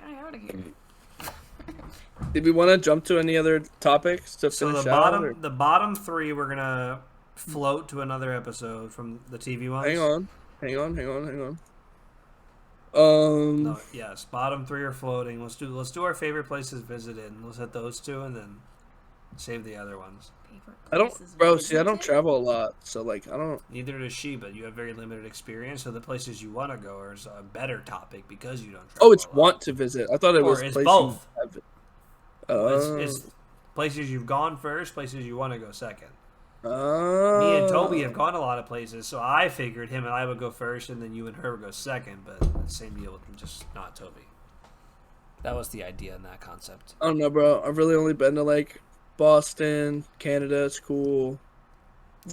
guy out of here. Did we want to jump to any other topics to So finish the bottom three we're gonna float to another episode from the TV ones. Hang on. No, yes, bottom three are floating. Let's do our favorite places visited, and let's hit those two, and then save the other ones. I don't travel a lot, so like I don't. Neither does she, but you have very limited experience. So the places you want to go are a better topic because you don't travel. Oh, it's a lot. want to visit. I thought it was it's places. both. It's places you've gone first, places you want to go second. Me Me and Toby have gone a lot of places, so I figured him and I would go first, and then you and her would go second. But same deal with just not Toby. That was the idea in that concept. I don't know, bro. I've really only been to like Boston, Canada. It's cool.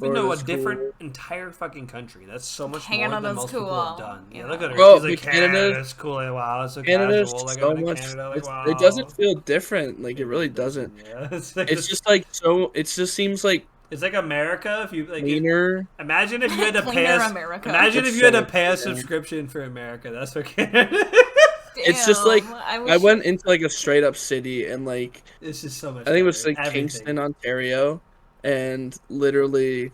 We know a Florida's different cool. entire fucking country. That's so much more Canada's than most people have cool. done. Yeah, Yeah. look at her. Bro, She's like, Canada's cool. Like, wow, it's so Canada's casual. Like, so I'm in much. Canada. Like, wow. It doesn't feel different. Like it really doesn't. Yeah, it's like It's just like so. It just seems like it's like America. If you like, cleaner. imagine if you had to pay Cleaner us. America. Imagine It's if you had so to pay a much, subscription for America. That's what Canada. It's just like Damn, I went into like a straight up city and like It's just so much. I think it was better. like Everything. Kingston, Ontario, and literally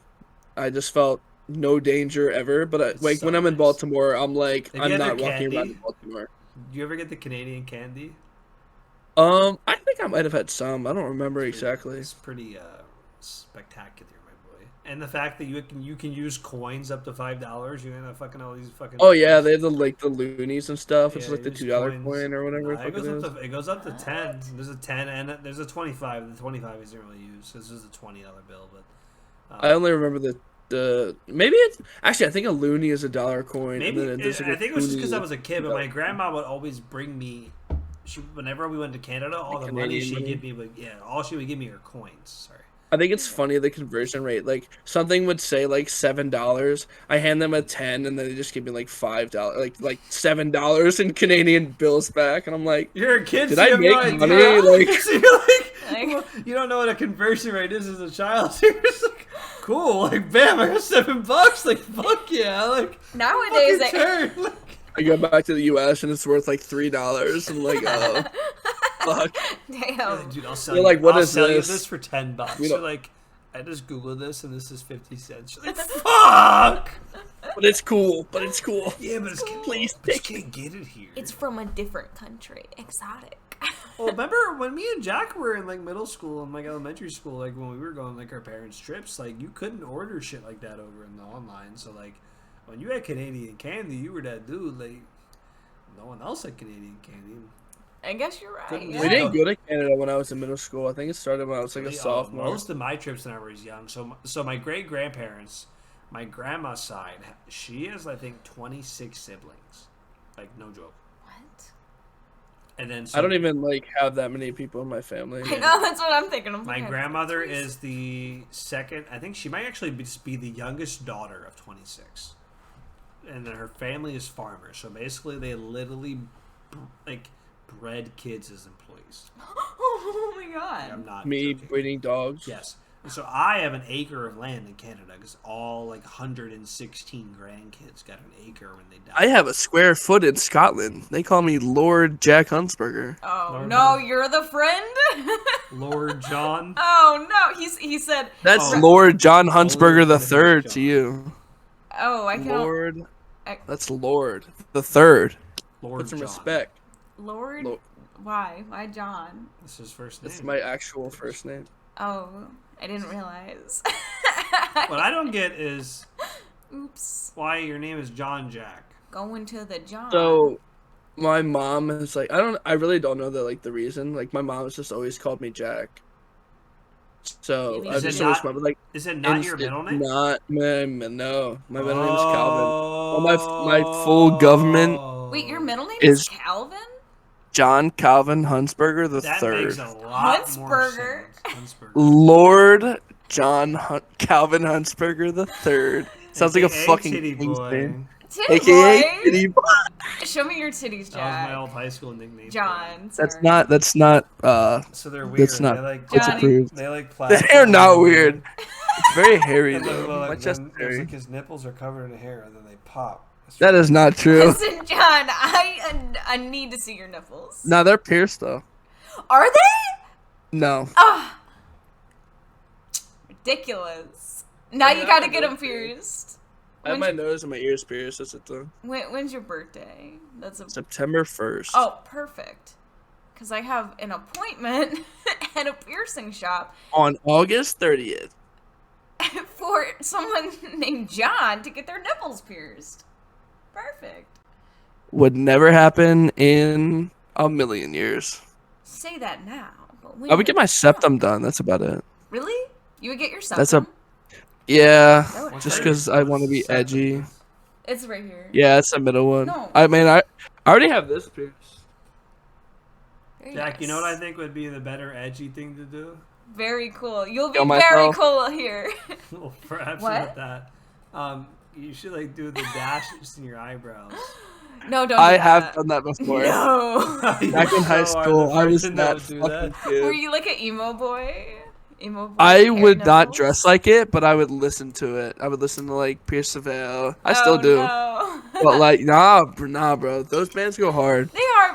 I just felt no danger ever. But It's like so when I'm in nice. Baltimore, I'm like Have I'm you had not their walking around candy? in Baltimore. Do you ever get the Canadian candy? I think I might have had some. I don't remember exactly. It's pretty spectacular, my boy. And the fact that you can use coins up to $5. You end up fucking all these fucking. Oh yeah, they have the like the loonies and stuff. It's Yeah, like the use $2 coins. coin or whatever. Nah, the fuck it is. it goes up to 10. There's a 10 and there's a 25. The 25 isn't really used. This is a $20 bill, but. I only remember the maybe it's actually I think a loonie is a dollar coin. Maybe and then there's, like, I a think it was just because I toonie. was a kid, but my grandma would always bring me. Whenever we went to Canada, all the money Canadian she'd money? give me, all she would give me are coins. Sorry. I think it's funny the conversion rate. Like something would say like $7. I hand them a 10, and then they just give me like $5, like $7 in Canadian bills back, and I'm like, You're a kid. Did so I you have make no money? idea. Like- So you're like, Like- you don't know what a conversion rate is as a child. So you're just like, cool. Like, bam, I got $7. Like, fuck yeah. Like, Nowadays, fucking turn. Like, I go back to the U.S. and it's worth like $3. I'm like, oh, fuck. damn. dude, I'll sell You're you. like, what I'll is sell this? you this for $10. We You're don't- like, I just googled this and this is 50 cents. You're like, fuck. But it's cool. But it's cool. Yeah, but it's Please but you take can't get it here. It's from a different country. Exotic. Well, remember when me and Jack were in like middle school and like elementary school, like when we were going like our parents' trips, like you couldn't order shit like that over in the online. So like when you had Canadian candy, you were that dude. Like no one else had Canadian candy. I guess you're right. Couldn't- Yeah. We didn't go to Canada when I was in middle school. I think it started when I was like a sophomore. Most of my trips when I was young. So my great grandparents, my grandma's side, she has I think 26 siblings. Like no joke. What? And then I don't even like have that many people in my family. I know, that's what I'm thinking. I'm My thinking, grandmother is the second. I think she might actually be the youngest daughter of 26, and then her family is farmers. So basically, they literally like bred kids as employees. Oh my god. I'm not Me joking. breeding dogs. Yes. And so I have an acre of land in Canada because all like 116 grandkids got an acre when they died. I have a square foot in Scotland. They call me Lord Jack Huntsberger. Oh Lord no, knows. you're the friend. Lord John. Oh no, he said. That's Oh. Lord John Huntsberger the Lord third John. to you. Oh, I can't. Lord. I- That's Lord the third. Lord Put some John. respect. Lord. Lo- Why? Why John? That's his first name. That's my actual first name. Oh, I didn't realize. What I don't get is Oops. why your name is John Jack. Going to the John. So, my mom is like, I really don't know the reason. Like, my mom has just always called me Jack. So Is I it just not- always remember like. Is it not your middle name? Not no. My middle name is Calvin. Well, my full government Wait, your middle name is- is Calvin? John Calvin Huntsberger the That third. makes a lot more Huntsberger. sense. Huntsberger. Lord John Calvin Huntsberger the third. Sounds like a AKA fucking titty king's boy. name. Titty AKA boy. Kitty Boy. Show me your titties, That was my Jack. old high school nickname. John. That's sorry. not So they're weird. That's not- They like it's Johnny. approved. They like They're not weird. It's very hairy And then, though. well, My like, chest then is it's hairy. like his nipples are covered in hair, and then they pop, That is not true. Listen, John, I need to see your nipples. No, they're pierced though. Are they? No. Ah, ridiculous. Now you Yeah, gotta I get know. them pierced. I have When's my nose and my ears pierced. That's it though. when's your birthday? That's a September 1st. oh, perfect. Because I have an appointment at a piercing shop On August 30th. for someone named John to get their nipples pierced. Perfect. Would never happen in a million years. Say that now, but when I would get my septum done. That's about it. Really? You would get your septum? That's a- Yeah, That would just hurt. because I want to be edgy. It's right here. Yeah, that's the middle one. No. I mean, I already have this pierced. Very Jack, you know what I nice. think would be the better edgy thing to do? Very cool. You'll be Kill very myself. cool here. Well, perhaps What? not that. You should like do the dashes in your eyebrows. No, don't. I do have that. done that before. No. Back in high school, I was that fucking Were kid. you like an emo boy? Emo boy. I hair would not nipples? dress like it, but I would listen to it. I would listen to like Pierce the Veil. I still Oh, do. No. But like, nah, bro. Those bands go hard.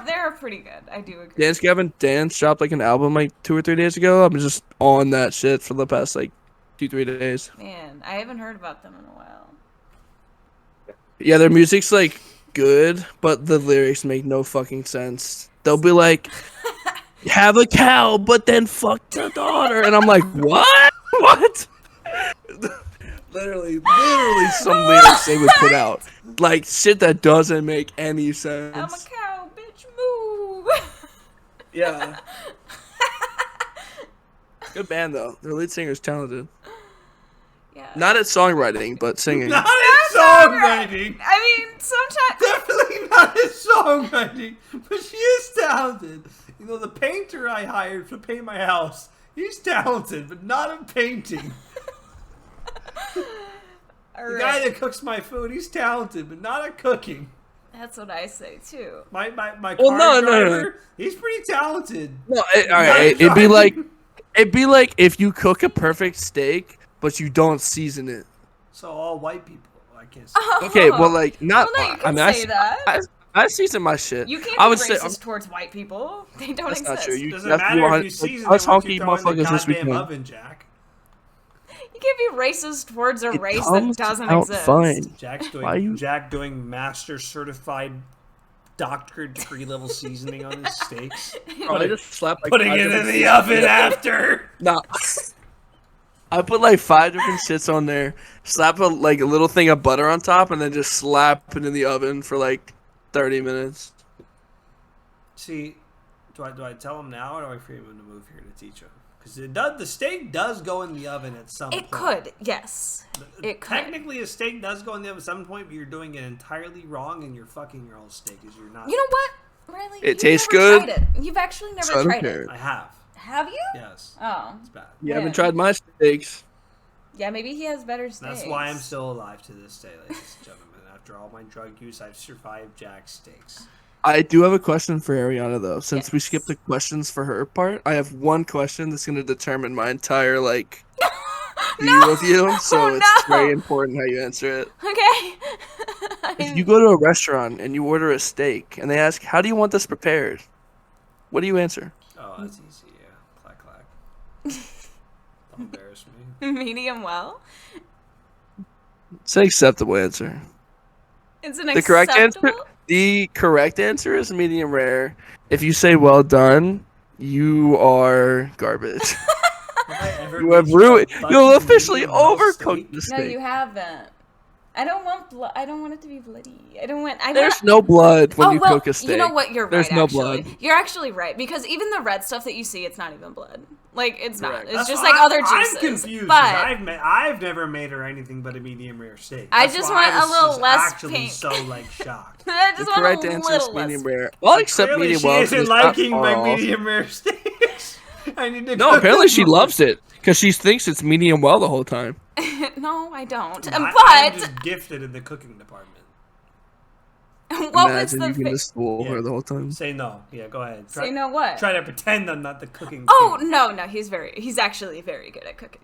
They're pretty good. I do agree. Dance Gavin Dance dropped like an album like 2 or 3 days ago. I'm just on that shit for the past like 2-3 days. Man, I haven't heard about them in a while. Yeah, their music's like good, but the lyrics make no fucking sense. They'll be like, have a cow, but then fuck the daughter. And I'm like, what? What? literally some lyrics they would put out. Like shit that doesn't make any I'm a sense. cow, bitch, move. Yeah. Good band though. Their lead singer's talented. Yeah. Not at songwriting, but singing. Not in songwriting. I mean, sometimes. Definitely not in songwriting, but she is talented. You know, the painter I hired to paint my house, he's talented, but not in painting. The guy that cooks my food, he's talented, but not at cooking. That's what I say too. My car Well, no. driver, he's pretty talented. No, alright, it'd be like if you cook a perfect steak, but you don't season it. So all white people, I can't say. Okay, well, like not. Well, no, you I can mean, say that. I season my shit. You can't I be would say racist towards white people. They don't that's exist. not true. You Doesn't that's matter if 100 you season us it once honky you throw it in the motherfuckers this goddamn weekend. oven, Jack. You can't be racist towards a It race that comes doesn't out exist. fine. Jack Why you- doing master certified doctorate degree level seasoning on his steaks. Bro, I just slapped like Putting 5 it in different the shits. oven after. Nah. I put like 5 different shits on there, slap a little thing of butter on top, and then just slap it in the oven for like 30 minutes. See, do I tell him now, or do I free him to move here to teach him? Because the steak does go in the oven at some point. It could, yes. It could. Technically, a steak does go in the oven at some point, but you're doing it entirely wrong, and you're fucking your own steak. Is you're not. You know what, Riley? It You've tastes never good. tried it. You've actually never So I don't tried care. it. I have. Have you? Yes. Oh. It's bad. You Yeah. haven't tried my steaks. Yeah, maybe he has better steaks. That's why I'm still alive to this day, ladies and gentlemen. After all my drug use, I've survived Jack's steaks. I do have a question for Ariana though. Since we Yes. skipped the questions for her part, I have one question that's going to determine my entire like view of you. So Oh, it's no. very important how you answer it. Okay. If you go to a restaurant and you order a steak and they ask, "How do you want this prepared?" What do you answer? Oh, that's easy, yeah. Clack, clack. Don't embarrass me. Medium well. It's an acceptable answer. It's an The correct answer. acceptable. The correct answer is medium rare. If you say well done, you are garbage. Have I ever You have made ruined. a You'll fucking officially medium well overcooked steak? the No, steak. you haven't. I don't want blood. I don't want it to be bloody. I don't want. There's no blood when you well, cook a steak. You know what? You're There's right. no actually. blood. You're actually right because even the red stuff that you see, it's not even blood. Like it's not. Correct. It's That's just why like other juices. I'm confused. 'Cause But I've never made her anything but a medium rare steak. I That's just why want I a was little just less actually pink. so like shocked. I The just want correct a answer is little less. medium rare. I'll accept Clearly, medium she well. 'cause isn't it's not liking my far off. medium rare steaks. I need to. No, cook apparently them she more. loves it because she thinks it's medium well the whole time. No, I don't. I'm But just gifted in the cooking department. what was Imagine the? you can just fool Yeah. her the whole time. Say no. Yeah, go ahead. Say no what? Try to pretend I'm not the cooking. Oh king. no, no, he's actually very good at cooking.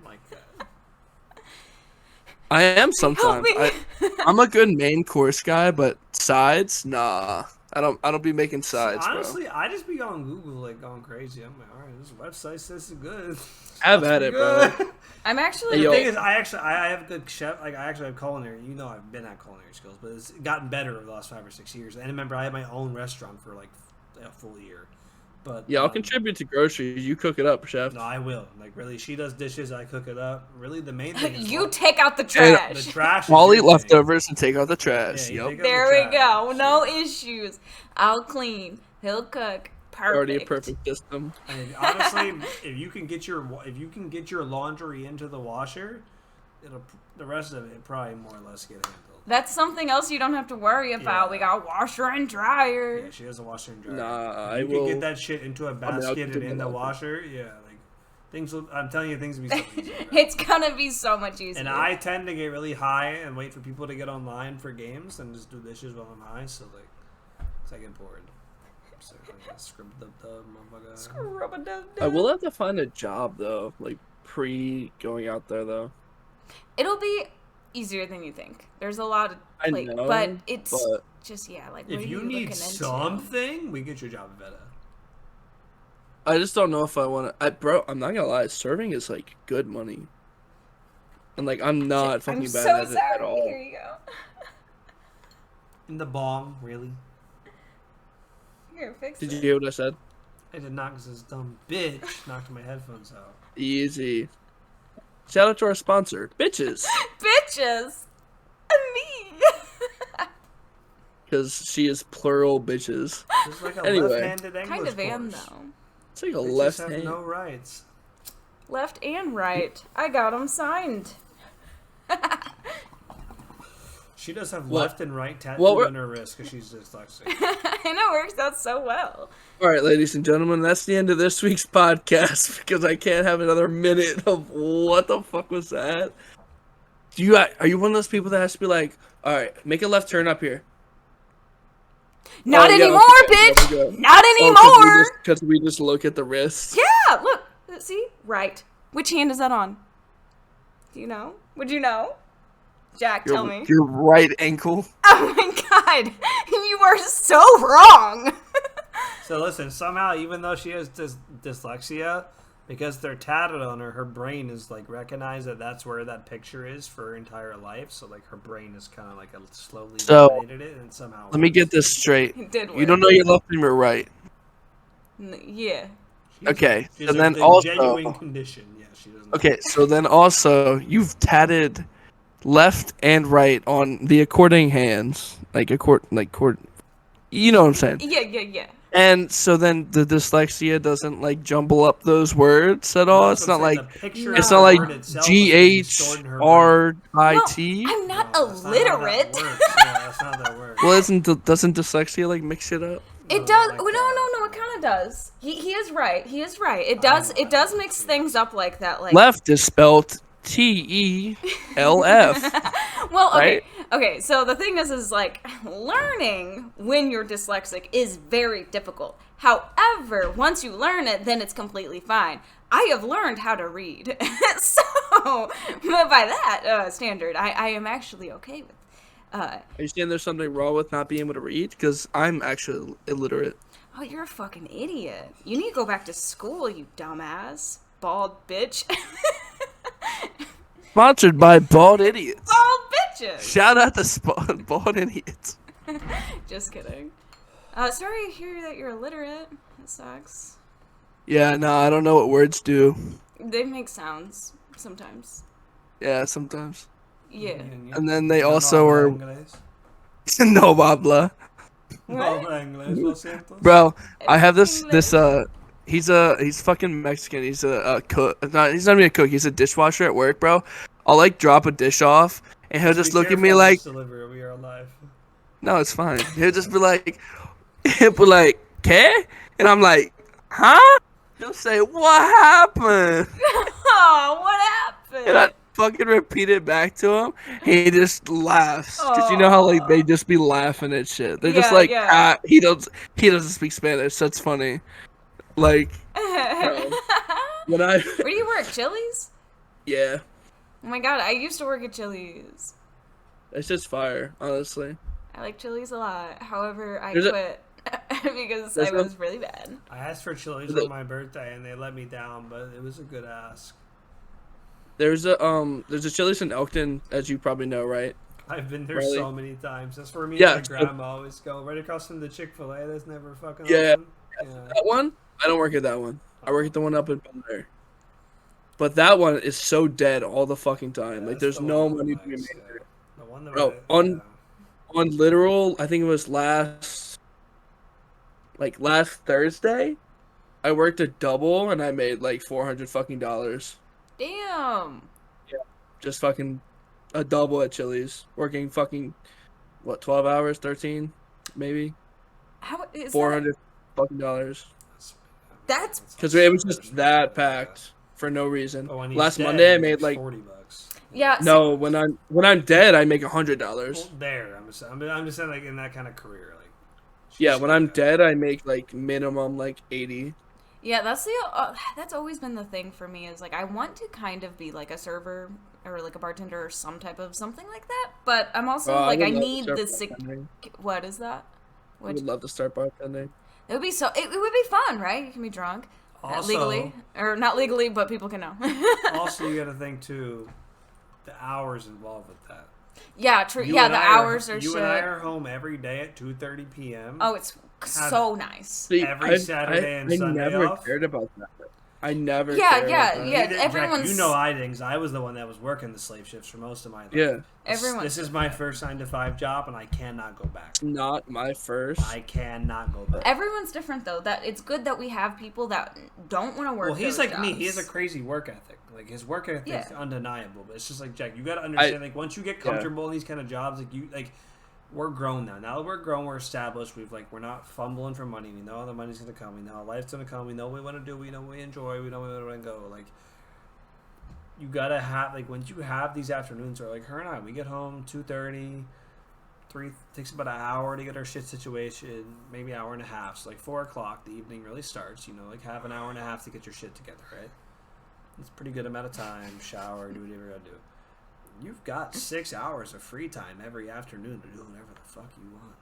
Like that. I am Help sometimes. me. I'm a good main course guy, but sides, nah. I don't be making sides, bro. Honestly, I just be on Google like going crazy. I'm like, all right, this website says it's good. Have Must at be it, bro. good. I'm actually Hey, The yo. thing is, I have good chef. Like, I actually have culinary. You know, I've been at culinary skills, but it's gotten better over the last 5 or 6 years. And remember, I had my own restaurant for like a full year. But Yeah, I'll contribute to groceries. You cook it up, chef. No, I will. Like, really, she does dishes. I cook it up. Really, the main thing is You take out the the trash. trash. I'll is eat your thing. leftovers and take out the trash. Yeah, you Yep. take out There the we trash. go. No Sure. issues. I'll clean. He'll cook. Perfect. Already a perfect system. I mean, honestly, if you can get your laundry into the washer, the rest of it probably more or less get handled. That's something else you don't have to worry about. Yeah. We got washer and dryer. Yeah, she has a washer and dryer. Nah, I you will. can get that shit into a I'll basket keep and it in the local. washer. Yeah, like things will. I'm telling you, things will be so easy. bro. It's gonna be so much easier. And I tend to get really high and wait for people to get online for games and just do dishes while I'm high. So like, I get bored. So I scribble the motherfucker. Rub-a-dub-dub. I will have to find a job though, like pre going out there though. It'll be easier than you think. There's a lot of I like, know, but it's but just like what If are you looking need into? something, we get your job at Veta. I just don't know if I want to. Bro, I'm not gonna lie. Serving is like good money, and like I'm not fucking I'm bad so at it sorry. at all. Here you go. In the bong, really? Here, fix Did it. you hear what I said? I did not because this dumb bitch knocked my headphones out. Easy. Shout out to our sponsor, bitches, Bitches. Me. because she is plural bitches. Just like a Anyway. left-handed English Kind of am course. though. It's like a Bitches left have hand. no rights. Left and right. I got them signed. She does have What? left and right tattooed What were- on her wrist because she's dyslexic. And it works out so well. All right, ladies and gentlemen, that's the end of this week's podcast because I can't have another minute of what the fuck was that. Are you one of those people that has to be like, all right, make a left turn up here? Not Oh, yeah, anymore, okay, bitch. there we go. Not anymore. Because we just look at the wrist. Yeah, look. See? Right. Which hand is that on? Do you know? Would you know? Jack, tell me. Your right ankle. Oh my god. You are so wrong. So listen, somehow, even though she has dyslexia, because they're tatted on her, her brain is like recognized that that's where that picture is for her entire life. So like her brain is kind of like slowly So, eliminated it, and somehow. Let me get this straight. It did work. You don't know your left and your right. Yeah. She's- Okay, she's and a- then a also- genuine condition. Yeah, she doesn't. Okay, so then also you've tatted left and right on the according hands, you know what I'm saying. Yeah. And so then the dyslexia doesn't like jumble up those words at all. That's It's what not I'm saying, like the picture it's of not the like word itself is being stored in her brain. GHRIT. No, I'm not No, that's not how that illiterate. works. Yeah, that's not how that works. Well, doesn't dyslexia like mix it up? It No, does. like No, that. it kind of does. He is right. He is right. It does. It does mix things up like that. Like Left is spelled TELF. Well, okay. Right? Okay, so the thing is like learning when you're dyslexic is very difficult. However, once you learn it, then it's completely fine. I have learned how to read. So, but by that standard, I am actually okay with. Are you saying there's something wrong with not being able to read? Because I'm actually illiterate. Oh, you're a fucking idiot. You need to go back to school, you dumbass. Bald bitch. Sponsored by Bald Idiots. Bald bitches! Shout out to Bald Idiots. Just kidding. Sorry to hear that you're illiterate. That sucks. Yeah, no, I don't know what words do. They make sounds sometimes. Yeah, sometimes. Yeah. And then they No also habla are inglés. no habla. No What? habla inglés, lo siento. Bro, I have this English. he's fucking Mexican. He's a cook. He's not even a cook. He's a dishwasher at work, bro. I'll like drop a dish off, and he'll just Be look at me careful, like, Miss Delivery, we are alive. no, it's fine. He'll just be like, ¿qué? And I'm like, huh? He'll say, what happened? Oh, what And I happened? fucking repeat it back to him. He just laughs, cause you know how like they just be laughing at shit. They're just Yeah, like, yeah. he doesn't speak Spanish. So it's funny. Like when I Where do you work? Chili's? yeah, Oh my god, I used to work at Chili's. It's just fire, honestly. I like Chili's a lot. However, I There's a- quit because there's I was really bad. I asked for Chili's The- on my birthday and they let me down, but it was a good ask. There's a Chili's in Elkton, as you probably know, right? I've been there Really? so many times. That's where me Yeah, and my grandma always go. Right across from the Chick-fil-A. That's never fucking Yeah. open. Yeah. That one? I don't work at that one. I work at the one up in Bel Air. But that one is so dead all the fucking time. Like, That's there's the no one that money to be likes, made yeah. there. The one that Bro, on literal, I think it was last Thursday, I worked a double and I made like $400 fucking dollars. Damn. Just fucking a double at Chili's, working fucking what 12 hours, 13, maybe How is $400 fucking dollars. That's- Because it was just that packed for no reason. But when he's Last dead, Monday I he made makes like $40. Yeah. no when I'm dead I make $100. Well, there. I'm just saying, like, in that kind of career, like. Yeah, she's when I'm got- dead I make like minimum like 80. Yeah, that's always been the thing for me is like I want to kind of be like a server or like a bartender or some type of something like that, but I'm also like I would love to need start the sick. bartending. What is that? I What? would love to start bartending. It would be so. It would be fun, right? You can be drunk Also, legally or not legally, but people can know. also, you got to think too, the hours involved with that. Yeah, true. You Yeah, and the I hours are You shit. and I are home every day at 2:30 p.m. Oh, it's so nice. See, Every Saturday and Sunday I never off? cared about that. I never Yeah, cared yeah, about that. yeah. Neither- Jack, everyone's- you know I did, 'cause I was the one that was working the slave shifts for most of my life. Yeah, Everyone's This is my first 9 to 5 job, and I cannot go back. not my first. I cannot go back. Everyone's different though. That it's good that we have people that don't want to work. Well, he's those like me. He has a jobs. crazy work ethic. Like, his work ethic is Yeah. undeniable. But it's just like, Jack, you got to understand. Like, once you get yeah. comfortable in these kind of jobs, we're grown now. Now that we're grown, we're established. We're not fumbling for money. We know how the money's gonna come. We know how life's gonna come. We know what we want to do. We know what we enjoy. We know where we want to go. Like, you gotta have, like, once you have these afternoons, or like her and I, we get home 2:30, 3, takes about an hour to get our shit situation, maybe an hour and a half. So like 4 o'clock, the evening really starts. You know, like have an hour and a half to get your shit together, right? It's a pretty good amount of time. Shower, do whatever you gotta do. You've got 6 hours of free time every afternoon to do whatever the fuck you want.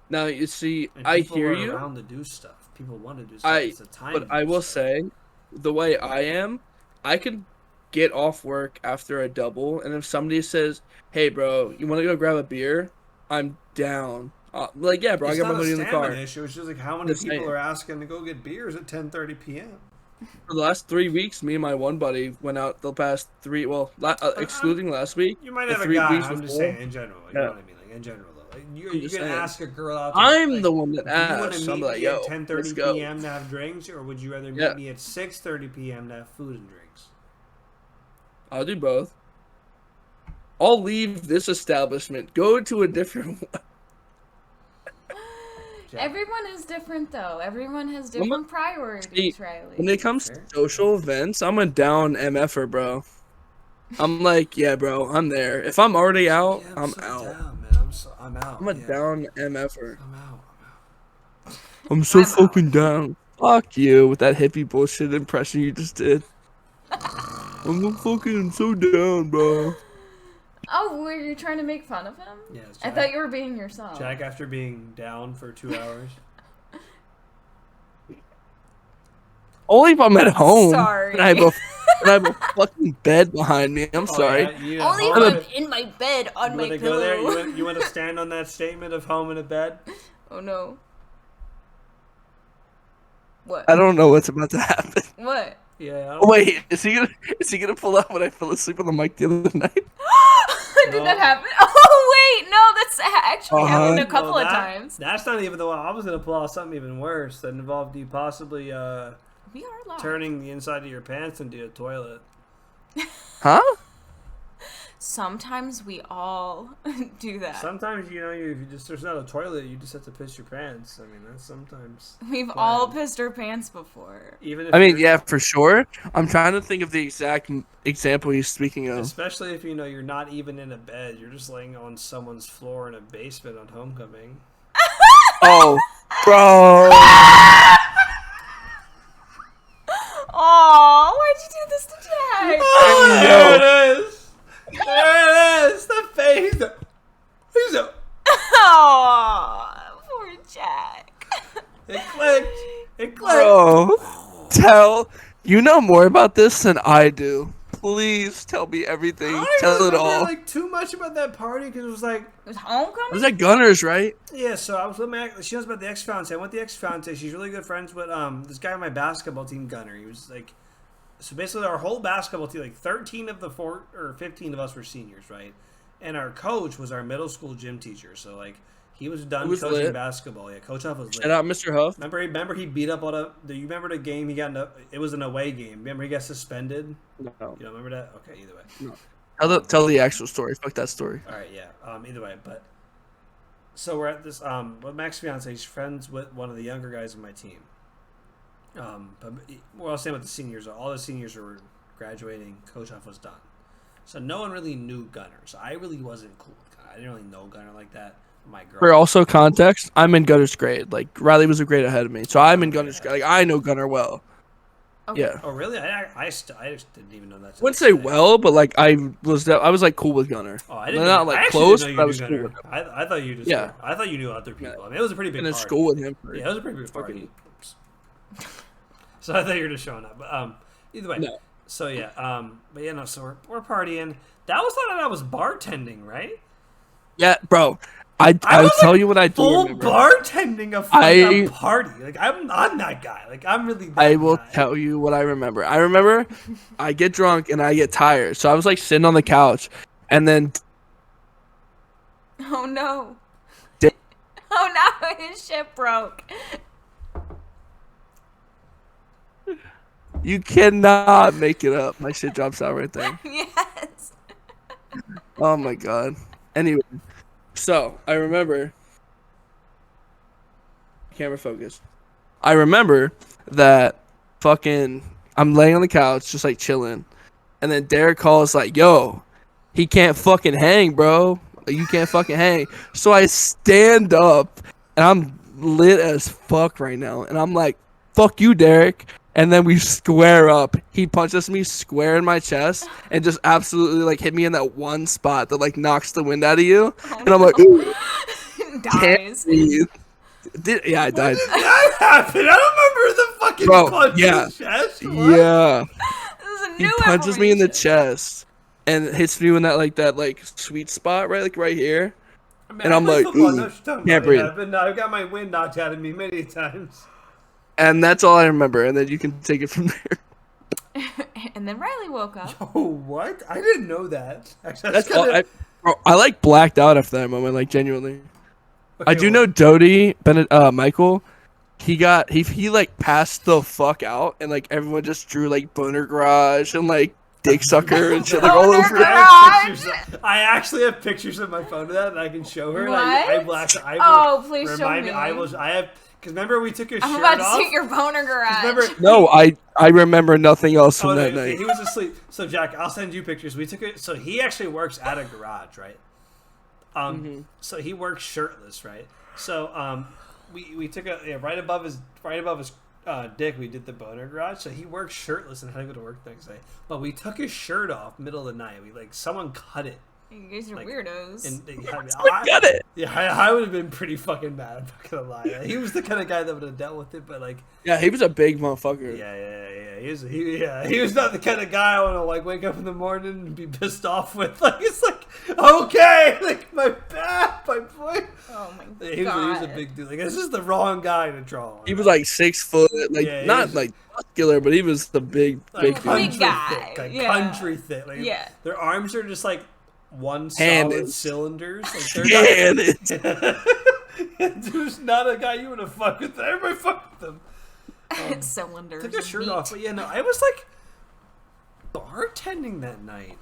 Now you see, And I people hear are you. around to do stuff. People want to do stuff. It's a time. But to I do will stuff. say, the way I am, I could get off work after a double, and if somebody says, "Hey, bro, you want to go grab a beer?" I'm down. Like, yeah, bro, I It's got my not a hoodie in the car. stamina issue. It's just like how many Just people saying. are asking to go get beers at 10:30 p.m. For the last 3 weeks, me and my one buddy went out the past 3. Well, excluding last week. You might the have a 3 guy. weeks I'm just before. saying in general. You Yeah. know what I mean? Like in general, though. Like, you just can saying. ask a girl out. To, I'm like, the one that do you want asked. to So I'm meet like, me yo, at 10:30 let's go. p.m. to have drinks, or would you rather meet Yeah. me at 6:30 p.m. to have food and drinks? I'll do both. I'll leave this establishment, go to a different one. Jack, Everyone is different though. Everyone has Well, different priorities, Riley. When it comes to Fair. social events, I'm a down MFer, bro. I'm like, yeah, bro, I'm there. If I'm already out, yeah, I'm so out. Down, man. I'm out. I'm a yeah. down MFer. I'm out. I'm so I'm out. fucking down. Fuck you with that hippie bullshit impression you just did. I'm fucking so down, bro. Oh, were you trying to make fun of him? Yes, I Jack. thought you were being yourself. Jack, after being down for 2 hours. Only if I'm at home. Sorry. And I have a fucking bed behind me. I'm sorry. Oh, yeah, you Only home if in I'm in my bed on You my want to pillow. go there? You want to stand on that statement of home in a bed? Oh no. What? I don't know what's about to happen. What? Yeah. Oh, wait, is he gonna pull out when I fell asleep on the mic the other night? Did No. that happen? Oh wait, no, that's actually happened a Uh-huh. couple of that- times. That's not even the one. I was gonna pull out something even worse that involved you possibly We are live. turning the inside of your pants into a toilet. Huh? Sometimes we all do that. Sometimes if you just there's not a toilet, you just have to piss your pants. I mean that's sometimes. We've all pissed our pants before. Even if I mean, you're- yeah, for sure. I'm trying to think of the exact example he's speaking of. Especially if you're not even in a bed, you're just laying on someone's floor in a basement on homecoming. Oh, bro. Oh, why'd you do this to Jack? There it is. It clicked. It clicked. Bro, you know more about this than I do. Please tell me everything. I Tell don't it remember all. like too much about that party because it was like, It was homecoming? Was that Gunners, right? yeah. So I was with she knows about the ex fiance. I went to the ex fiance. She's really good friends with this guy on my basketball team, Gunner. He was like, so basically our whole basketball team, like 13 of the 15 of us were seniors, right? And our coach was our middle school gym teacher. So like he was done was coaching lit. basketball. Yeah, Coach Huff was lit. Shout out Mr. Huff. Remember he beat up all the. Do you remember the game he got? It was an away game. Remember he got suspended. No. You don't remember that? Okay, either way. No. Tell the actual story. Fuck that story. All right, yeah. Either way, but so we're at this. With Max's fiance, he's friends with one of the younger guys on my team. But we're all saying with the seniors. All the seniors were graduating. Coach Huff was done, so no one really knew Gunner. So I really wasn't cool with Gunner. I didn't really know Gunner like that. My girl. For also context, I'm in Gunner's grade. Like Riley was a grade ahead of me, so I'm in Gunner's grade. Like I know Gunner well. Okay. Yeah. Oh really? I just didn't even know that. I wouldn't say well, but like I was like cool with Gunner. Oh, I didn't. Not like I actually close, didn't but know I you was knew cool Gunner. with him. I thought you just. Yeah. I thought you knew other people. Yeah. I mean, it was a pretty big Been in party. school with him. Yeah, it was a pretty big party. Fucking- Oops. So I thought you were just showing up. But either way. No. So yeah. But yeah, no. So we're partying. That was the night I was bartending, right? Yeah, bro. I'll was, tell like, you what I do Full remember. bartending a fucking party. Like I'm that guy. Like I'm really. That I will guy. tell you what I remember. I remember I get drunk and I get tired. So I was like sitting on the couch and then Oh no. Di- Oh no, his shit broke. you cannot make it up. My shit drops out right there. Yes. Oh my god. Anyway, so I remember. Camera focus. I remember that fucking I'm laying on the couch just like chilling, and then Derek calls like, "Yo, he can't fucking hang, bro. You can't fucking hang." So I stand up, and I'm lit as fuck right now, and I'm like, "Fuck you, Derek." And then we square up. He punches me square in my chest and just absolutely like hit me in that one spot that like knocks the wind out of you. And I'm like, ooh, can't Dies. breathe. Yeah, I died. That happened. I don't remember the fucking Bro, punch yeah. in the chest. What? Yeah. This is a He new punches me in the information. chest and hits me in that like sweet spot, right? Like right here. Man, And I I'm play like, football. ooh, No, shut up, can't it breathe. happened. I've got my wind knocked out of me many times. And that's all I remember. And then you can take it from there. And then Riley woke up. Oh, what? I didn't know that. Actually, That's all. I like blacked out after that moment, like genuinely. I do know Dodie, Michael. He like passed the fuck out, and like everyone just drew like boner garage and like dick sucker and shit like all Boner over. garage? I actually have pictures of my phone of that, and I can show her. And I What? I Oh, please show remind me. I have because remember we took his I'm shirt about to off. see your boner garage. Remember? No, I remember nothing else from Oh, that no, night. he was asleep. So Jack, I'll send you pictures. We took it. So he actually works at a garage, right? So he works shirtless, right? So we took right above his dick. We did the boner garage. So he works shirtless and had to go to work the next day. But we took his shirt off middle of the night. We someone cut it. You guys are Like, weirdos. And Got it. Yeah, I would have been pretty fucking mad. I'm not gonna lie. He was the kind of guy that would have dealt with it, but like, Yeah, he was a big motherfucker. yeah. He was not the kind of guy I want to like wake up in the morning and be pissed off with. Like, it's like, okay, like my boy. Oh my god. He was a big dude. Like, this is the wrong guy to draw. He was like 6 foot, like Yeah, he not was- like muscular, but he was the big like dude. country Big guy, thick, like yeah. country thick. Like, Yeah. their arms are just like one solid Handed. cylinders. Like, they're Yeah, There's not a guy you would have fucked with. Everybody fucked with them. Cylinders. Took his shirt meat. off, but yeah, no, I was like bartending that night.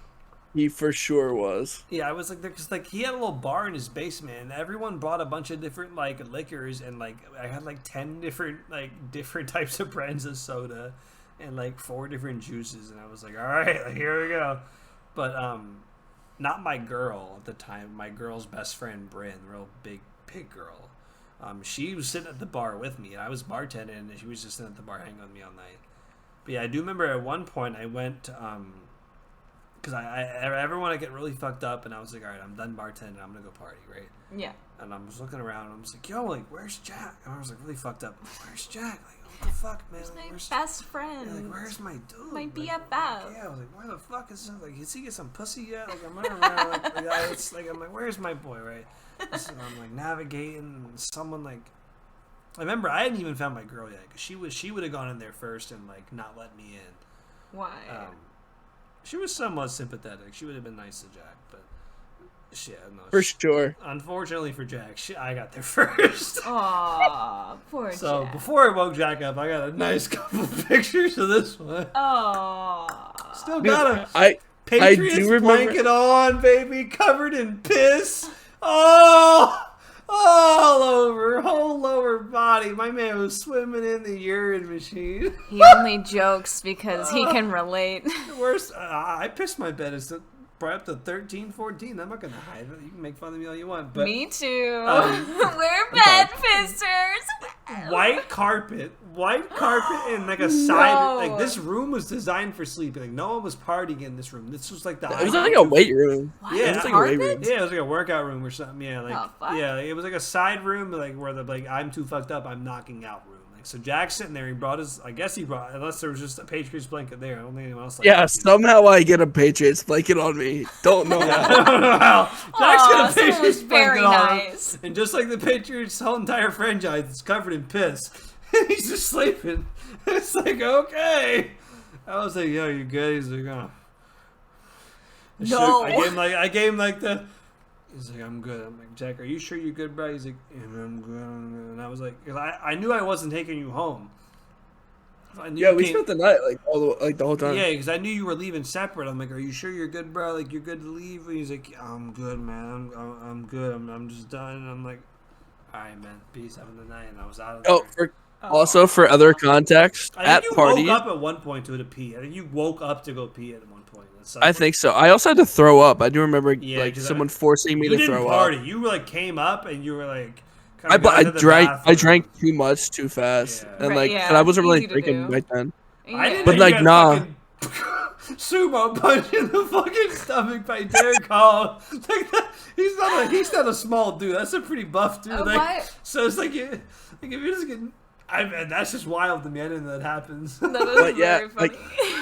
he for sure was. Yeah, I was like, because like he had a little bar in his basement, and everyone brought a bunch of different like liquors, and like I had like 10 different types of brands of soda, and like 4 different juices, and I was like, all right, like, here we go. But not my girl at the time. My girl's best friend, Bryn, real big girl. She was sitting at the bar with me, and I was bartending, and she was just sitting at the bar hanging with me all night. But yeah, I do remember at one point I went because I ever want to get really fucked up, and I was like, all right, I'm done bartending, I'm gonna go party, right? Yeah. And I was looking around, and I was like, yo, like, where's Jack? And I was like, really fucked up. Where's Jack? Like, what the fuck, man? My Where's best yeah, friend. like, where's my dude? My Like, BFF. yeah, I was like, where the fuck is this? Like, did he get some pussy yet? Like, I'm running around. I'm like, where's my boy, right? So I'm like navigating, and someone like, I remember I hadn't even found my girl yet, because she would have gone in there first and like not let me in. Why? She was somewhat sympathetic. She would have been nice to Jack, but shit, no. For sure. Unfortunately for Jack, I got there first. Aw, poor So Jack. before I woke Jack up, I got a nice couple pictures of this one. Aw. Still got a I Patriots do remember- blanket on, baby, covered in piss. Oh, all over, whole lower body. My man was swimming in the urine machine. He only jokes because he can relate. The worst, I pissed my bed. It's probably up to 13, 14. I'm not gonna hide it. You can make fun of me all you want, but Me too. Um, We're bed pissers. white carpet, and like a side. Like this room was designed for sleeping. Like no one was partying in this room. This was like the. It was like a weight room. What? Yeah, it was like a weight room. Carpet? Yeah, it was like a workout room or something. Yeah, like Oh, fuck. yeah, it was like a side room, like where the like I'm too fucked up, I'm knocking out room. Like so, Jack's sitting there. He brought his. I guess he brought, unless there was just a Patriots blanket there. I don't think anyone else. Yeah, somehow I get a Patriots blanket on me. Don't know I how. don't know how. Jack's Aw, got a someone Patriots was very blanket on him, nice. and just like the Patriots' whole entire franchise, it's covered in piss. He's just sleeping. It's like okay. I was like, "Yo, you good?" He's like, "Oh." No. I gave him like the. He's like, I'm good. I'm like, Jack, are you sure you're good, bro? He's like, yeah, I'm good. And I was like, cause I knew I wasn't taking you home. I knew Yeah, you we came- spent the night like the whole time. Yeah, because I knew you were leaving separate. I'm like, are you sure you're good, bro? Like, you're good to leave? And he's like, I'm good, man. I'm good. I'm just done. And I'm like, all right, man. Peace. Have a good night. And I was out of there. Oh, also for other context, I at think you parties, woke up at one point to pee. I think you woke up to go pee at one point. That's I think so. I also had to throw up. I do remember Yeah, like 'cause someone forcing me you to didn't throw party. up. You like came up and you were like. I drank. I bathroom. drank too much too fast, Yeah. and Right, like yeah, and I wasn't really easy to drinking do. right then. I didn't But, know you like, got nah. fucking Sumo punch in the fucking stomach by Derek Hall. Like that, he's not a small dude. That's a pretty buff dude. Like, what? so it's like, if you're just getting, that's just wild to me. I didn't know that happens. That is But yeah, very funny.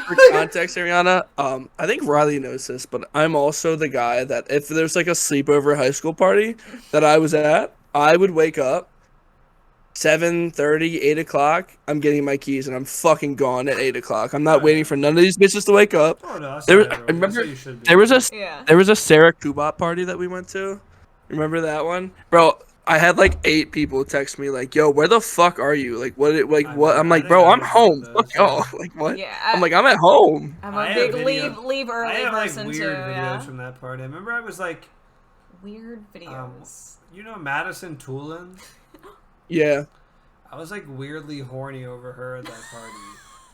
For context, Ariana, I think Riley knows this, but I'm also the guy that if there's like a sleepover high school party that I was at, I would wake up 7:30, 8 o'clock. I'm getting my keys and I'm fucking gone at 8 o'clock. I'm not waiting for none of these bitches to wake up. Oh no, that's There, not I everyone. That's remember how you should be. there was a Yeah. Sarah Kubot party that we went to. Remember that one, bro? I had like 8 people text me like, "Yo, where the fuck are you? Like, what? Like, I what?" know, I'm I like, think "Bro, I I'm know home. those, Fuck y'all." Like, what? Yeah. I'm like, "I'm at home." I'm I a have big video- leave I early have like person weird too. videos Yeah. from that party. I remember I was like, Weird videos. you know, Madison Tulin. Yeah, I was like weirdly horny over her at that party,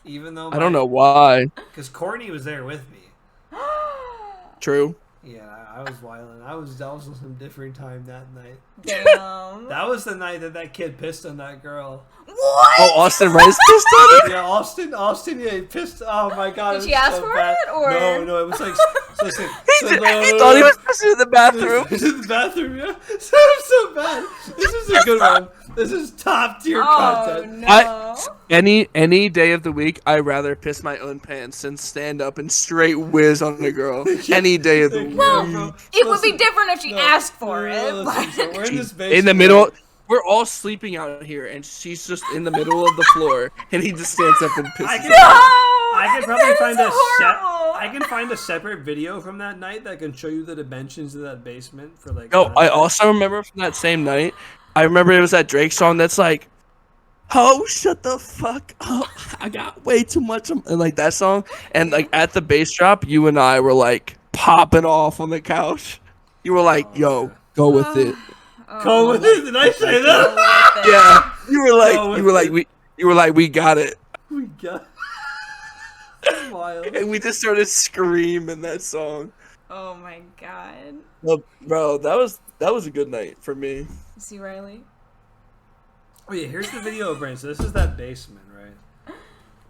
even though I don't know why. because Courtney was there with me. True. Yeah, I was wilding. That was some different time that night. Damn. That was the night that kid pissed on that girl. What? Oh, Austin Rice pissed on her? Yeah, Austin, yeah, he pissed. Oh my god. Did it she was ask so for bad. it, or- No, it was like so He thought he was pissing in the bathroom. This is in the bathroom, yeah. So bad. This is a good one. This is top tier Oh content. no. Any day of the week, I'd rather piss my own pants than stand up and straight whiz on a girl. Any day of the week. Well, it would be Listen, different if she no, asked for no, it. listen, so we're in this basement. In the middle, we're all sleeping out here, and she's just in the middle of the floor, and he just stands up and I pisses. can, No! I can probably That find is a horrible. I can find a separate video from that night that can show you the dimensions of that basement for like. No, I also remember from that same night. I remember it was that Drake song that's like, "Oh, shut the fuck up! I got way too much," and like that song. And like at the bass drop, you and I were like popping off on the couch. You were like, "Yo, go with it." Go with it. Did I say that? Yeah, you were like, Go with you were like, we got it, We got. That's wild. and we just started screaming that song. Oh my god. Well, bro, that was a good night for me. See Riley? Oh yeah, here's the video of Brain. So this is that basement, right?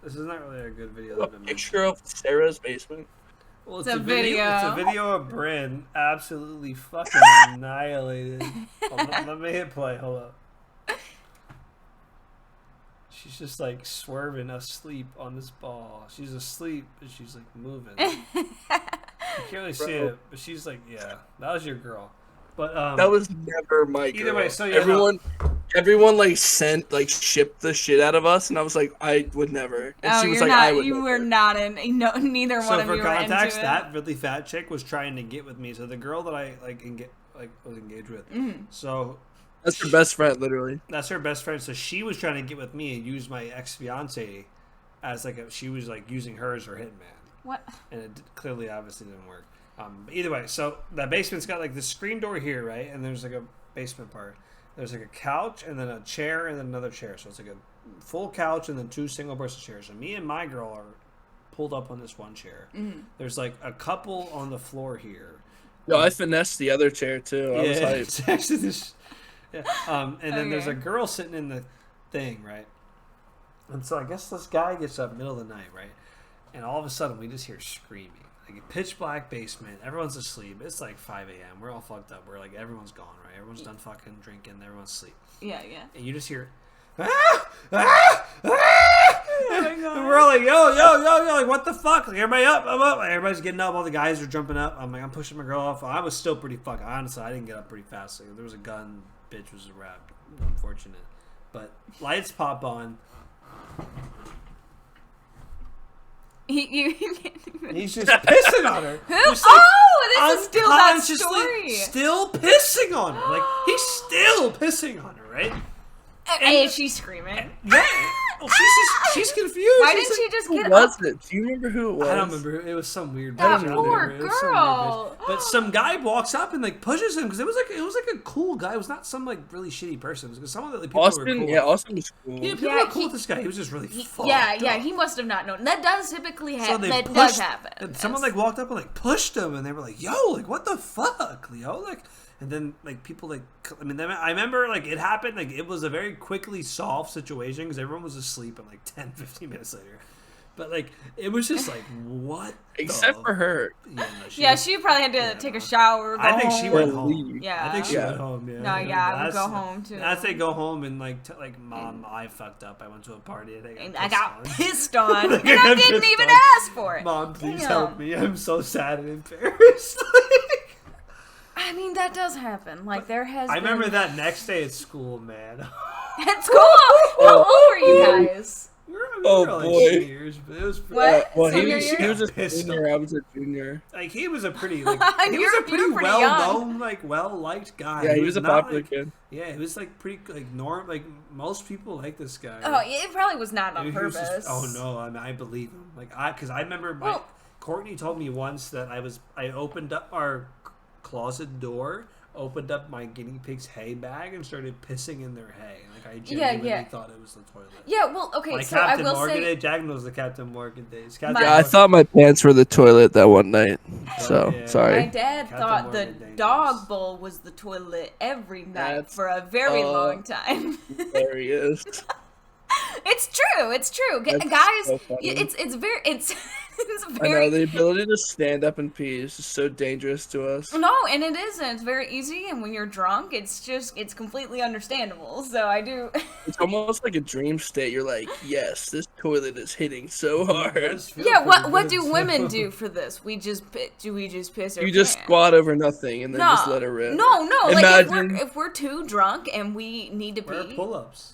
This is not really a good video. A That I've been making. picture of Sarah's basement. Well, It's a video. It's a video of Bryn absolutely fucking annihilated. Let me hit play. Hold up. She's just like swerving asleep on this ball. She's asleep, but she's like moving. You can't really see it, but she's like, yeah, that was your girl. But That was never my girl. Either way, so yeah, everyone like shipped the shit out of us, and I was like, I would never. And Oh, she was you're like, not. I would You never. were not in. No, neither one So of for you were into context, it. that really fat chick was trying to get with me. So the girl that I was engaged with. So That's her best friend, literally. that's her best friend. So she was trying to get with me and use my ex fiance as like she was like using her as her hitman, What? and it clearly obviously didn't work. But either way, so that basement's got like the screen door here, right? And there's like a basement part. There's like a couch and then a chair and then another chair. So it's like a full couch and then 2 single person chairs. So me and my girl are pulled up on this one chair. There's like a couple on the floor here. No, I finessed the other chair too. I was hyped. it's actually this. Yeah. And then there's a Okay. girl sitting in the thing, right? And so I guess this guy gets up middle of the night, right? And all of a sudden we just hear screaming. Like a pitch black basement. Everyone's asleep. It's like 5 a.m. We're all fucked up. We're like, everyone's gone, right? Everyone's done fucking drinking. Everyone's asleep. Yeah. And you just hear, ah! Ah! Ah! And we're all like, yo, like, what the fuck? Like, everybody up, I'm up. Like, everybody's getting up. All the guys are jumping up. I'm like, I'm pushing my girl off. I was still pretty fucking, honestly, I didn't get up pretty fast. Like, if there was a gun, bitch was a wrap. Unfortunate. But lights pop on. He's just pissing on her. Who? Just, like, Oh, this is still that unconsciously story. Still pissing on her. Like, he's still pissing on her, right? Hey, is she screaming? Yeah. Well, she's confused. Why She's didn't she like, just Who get was up? it? Do you remember who it was? I don't remember. It was some weird. That bitch. I don't poor remember. It was some weird girl. bitch. But some guy walks up and like pushes him because it was like a cool guy. It was not some like really shitty person. Because some of the people were Austin? cool. Yeah, Austin was cool. Yeah, people Yeah, were cool he- with this guy. He was just really fucked Yeah, up. he must have not known. That does typically So happen. they That pushed, does happen. and someone like walked up and like pushed him, and they were like, "Yo, like what the fuck, Leo?" Like, and then like people like, I mean, I remember like it happened. Like it was a very quickly solved situation because everyone was asleep, and like 10, 15 minutes later. But like it was just like what? Except for her. Yeah, no, Yeah, was- she probably had to yeah, take no. a shower. Go I think she home. went Or home. leave. Yeah. I think she Yeah. went home. Yeah. No, yeah, I would That's- go home, too. I'd say go home and like Mom, I fucked up. I went to a party and And I I got pissed on." pissed on, and Like, I got didn't pissed even on. ask for it. Mom, please Damn. help me. I'm so sad and embarrassed. I mean, that does happen. Like there has. I remember been... that next day at school, man. At school. How old were you guys? we were Oh, like boy. seniors, but it was pretty, What? Well, he Senior was, year? he was a Pissed senior. I was a junior. like he was a pretty like he You're- was a you're pretty pretty well young. known, like well liked guy. Yeah, he was a not, popular like, kid. Yeah, he was like pretty like norm. Like most people like this guy. Oh, it probably was not on He was purpose. just- oh no, I mean I believe him. Like because I remember Well- Courtney told me once that I opened up our closet door, opened up my guinea pig's hay bag, and started pissing in their hay. Like I genuinely yeah. thought it was the toilet. Yeah. Well, okay. Like So Captain I will Morgan say. days. Jack knows the Captain Morgan days. Captain My- Yeah, I Morgan- thought my pants were the toilet that one night. So, yeah. sorry. My dad Captain thought the Morgan dangerous. dog bowl was the toilet every night That's- for a very long time. There he is. It's true. It's true, That's guys. so funny. It's very it's it's I know, very the ability to stand up and pee is just so dangerous to us. no, and it isn't. It's very easy, and when you're drunk, it's completely understandable. So I do. It's almost like a dream state. You're like, yes, this toilet is hitting so hard. Does feel Yeah. pretty What good, do so- women do for this? We just piss? Or You just pants? squat over nothing and then No, just let it rip. no. Like Imagine- if we're too drunk and we need to Where are pee, pull-ups?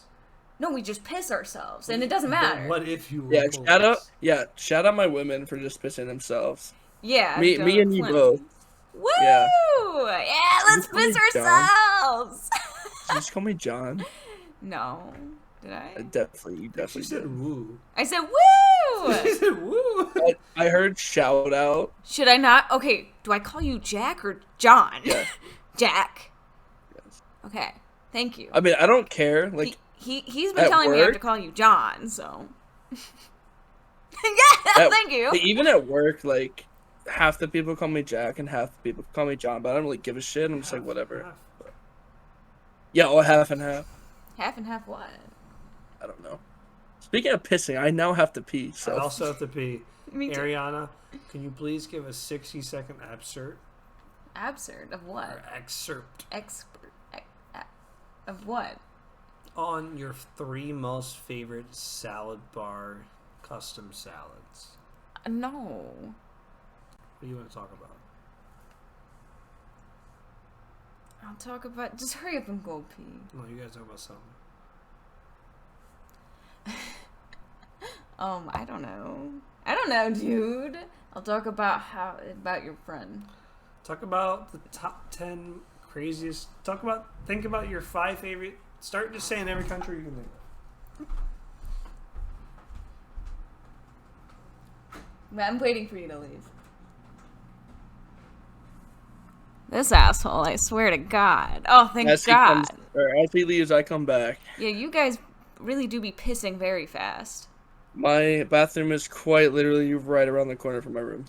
no, we just piss ourselves, and it doesn't But matter. what if you? Were Yeah, pull-ups? shout out my women for just pissing themselves. Yeah, Me go and you plenty. both. Woo! Yeah. Yeah, let's call me piss John? ourselves. Did you just call me John? No, did You I? definitely She said did. woo. I said woo. She said woo. I heard shout out. Should I not? Okay, do I call you Jack or John? Yeah. Jack. Yes. Okay, thank you. I mean, I don't care. Like, He's been at telling me I have work? to call you John, so. Yeah, At- thank you. even at work, like, half the people call me Jack and half the people call me John, but I don't really give a shit. I'm just like, whatever. Yeah, or half and half. Half and half what? I don't know. Speaking of pissing, I now have to pee. I So also have to pee. Me too. Ariana, can you please give a 60-second excerpt? Absurd of what? Or excerpt Of what? on your 3 most favorite salad bar custom salads. No. What do you want to talk about? I'll talk about. Just hurry up and go pee. No, you guys talk about something. I don't know. I don't know, dude. I'll talk about about your friend. Talk about the top 10 craziest. Think about your 5 favorite. Start just saying every country you can think of. I'm waiting for you to leave. This asshole, I swear to God. Oh, thank God. As he leaves, I come back. Yeah, you guys really do be pissing very fast. My bathroom is quite literally right around the corner from my room.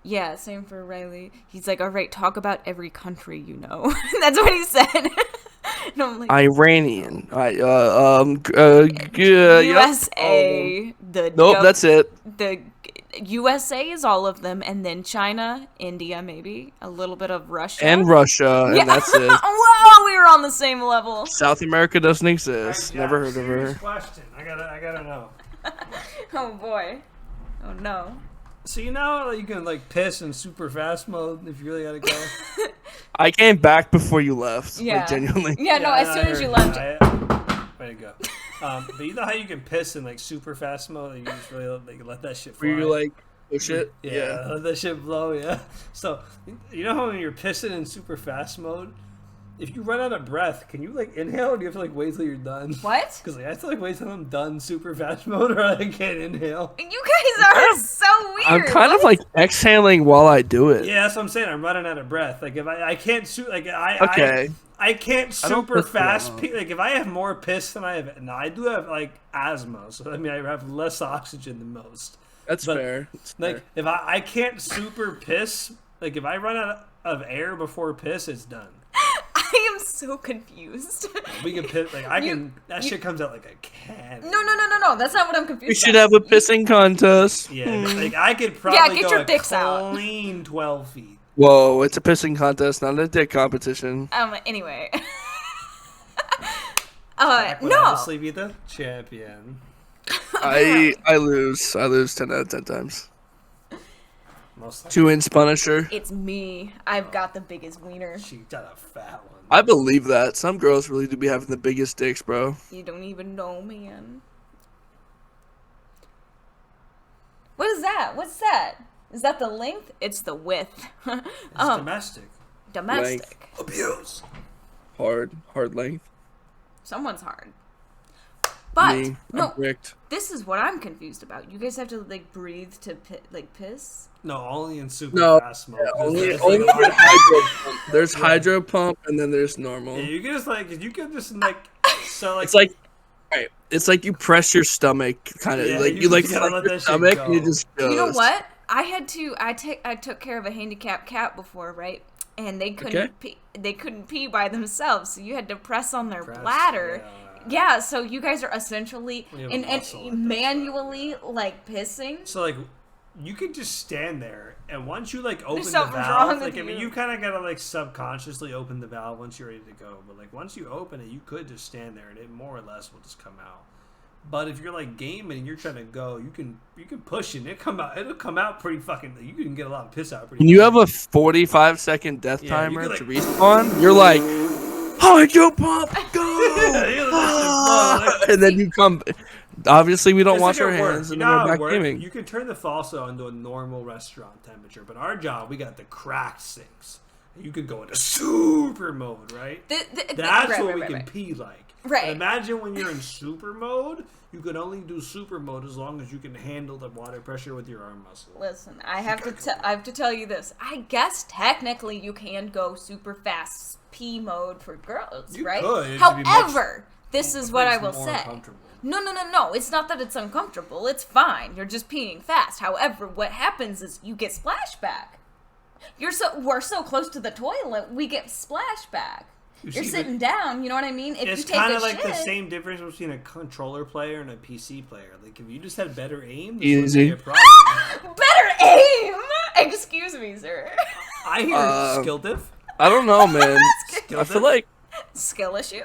Yeah, same for Riley. He's like, all right, talk about every country you know. That's what he said. And I'm like, Iranian. USA. Nope, that's it. The USA is all of them, and then China, India, maybe a little bit of Russia, And Russia, Yeah. and that's it. Whoa, we were on the same level. South America doesn't exist. Alright, Never Jack, heard of serious her. Question. I gotta know. Oh boy. Oh no. So you know how you can like piss in super fast mode if you really gotta go. I came back before you left. Yeah. Like, genuinely. Yeah, no. As soon as you left, Way to go. But you know how you can piss in like super fast mode and you just really like let that shit fly. Where you like push it? Yeah, let that shit blow. Yeah. So you know how when you're pissing in super fast mode, if you run out of breath, can you like inhale or do you have to like wait till you're done? what? Because like, I have to like wait till I'm done super fast mode or I can't inhale. You guys are so weird. I'm kind of like exhaling while I do it. Yeah, that's what I'm saying. I'm running out of breath. Like if I can't Okay. I can't I don't super piss fast well. pee. Like if I have more piss than I have, and I do have like asthma, so I mean I have less oxygen than most. That's But, fair. That's Like fair. if I can't super piss, like if I run out of air before piss, it's done. I am so confused. We can piss like I You- can. That you- shit comes out like a can. No. That's not what I'm confused. We should about. have a pissing contest. Yeah, like I could probably get go your a dicks out. clean 12 feet. Whoa, it's a pissing contest, not a dick competition. Anyway. Back would No. obviously be the champion. I lose. I lose 10 out of 10 times. Most likely. 2-inch Punisher. It's me. I've got the biggest wiener. She got a fat one. I believe that. Some girls really do be having the biggest dicks, bro. You don't even know, man. What is that? What's that? Is that the length? It's the width. It's domestic. Domestic. Abuse. Hard length. Someone's hard. But Me, no, I'm bricked. this is what I'm confused about. You guys have to like breathe to piss. No, only in super No, fast mode. Yeah, 'cause only there's, with like, a lot- hydro pump. There's hydro pump and then there's normal. Yeah, you can just like so like It's like, right, it's like you press your stomach, kind of Yeah, like you you like just gotta flex let your that shit stomach and it go. just goes. You know what? I took care of a handicapped cat before, right? And they couldn't Okay. pee. They couldn't pee by themselves, so you had to press on their Press, bladder. yeah. Yeah, so you guys are essentially We have and muscle that does manually like pissing. So like you could just stand there and once you like open the something wrong valve, with like I mean you. you kind of gotta like subconsciously open the valve once you're ready to go. But like once you open it, you could just stand there and it more or less will just come out. But if you're like gaming and you're trying to go, you can push it and it'll come out pretty fucking. You can get a lot of piss out pretty. When you quick. have a 45-second death Yeah, you timer could, to like- respawn, you're like, hydro pump, go! Yeah, like- And then you come. Obviously, we don't It's wash like our at work. hands You and know then how we're it back works? gaming. You can turn the faucet onto a normal restaurant temperature, but our job, we got the cracked sinks. You could go into super mode, right? That's right, what right, we right, can right. pee like. Right. But imagine when you're in super mode, you can only do super mode as long as you can handle the water pressure with your arm muscle. Listen, I have to tell you this. I guess technically you can go super fast pee mode for girls, You right? could, it'd be much- However, this is what I It's will more say. uncomfortable. No. It's not that it's uncomfortable. It's fine. You're just peeing fast. However, what happens is you get splashback. We're so close to the toilet, we get splashback. You're sitting down. You know what I mean? If It's you take kind a of like the shit- same difference between a controller player and a PC player. Like if you just had better aim, this Easy. wouldn't be a problem. Better aim. Excuse me, sir. I hear skill diff. I don't know, man. Skill I feel like Skill issue.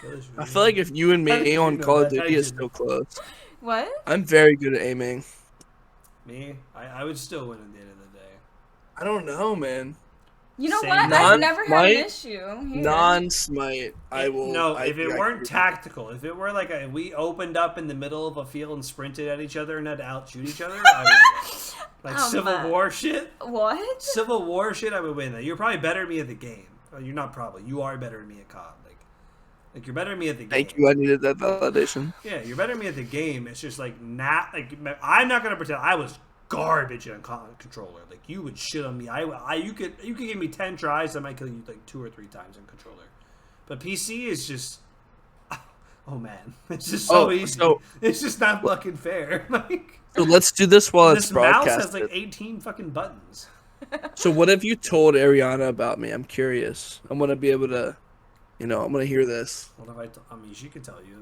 if you and How did me you on know Call of that? How Duty did is you still close. What? I'm very good at aiming. Me, I would still win at the end of the day. I don't know, man. You know Same. what? I've Non- never had my- an issue. Here. Non-smite, I will. No, I- if it I- weren't tactical, if it were like we opened up in the middle of a field and sprinted at each other and had to outshoot each other, I would win. Like Oh, Civil my. War shit. What? Civil War shit, I would win that. You're probably better than me at the game. Well, you're not probably. You are better than me at COD. Like you're better than me at the game. Thank you. I needed that validation. Yeah, you're better than me at the game. It's just like not like I'm not gonna pretend I was garbage on controller. Like you would shit on me. You could give me 10 tries, I might kill you like 2 or 3 times in controller. But PC is just oh man, it's just so easy. So- it's just not fucking fair. Like So let's do this while it's this mouse has broadcasted. like 18 fucking buttons. So what have you told Ariana about me? I'm curious. I'm gonna be able to, I'm gonna hear this. What have I mean, she could tell you.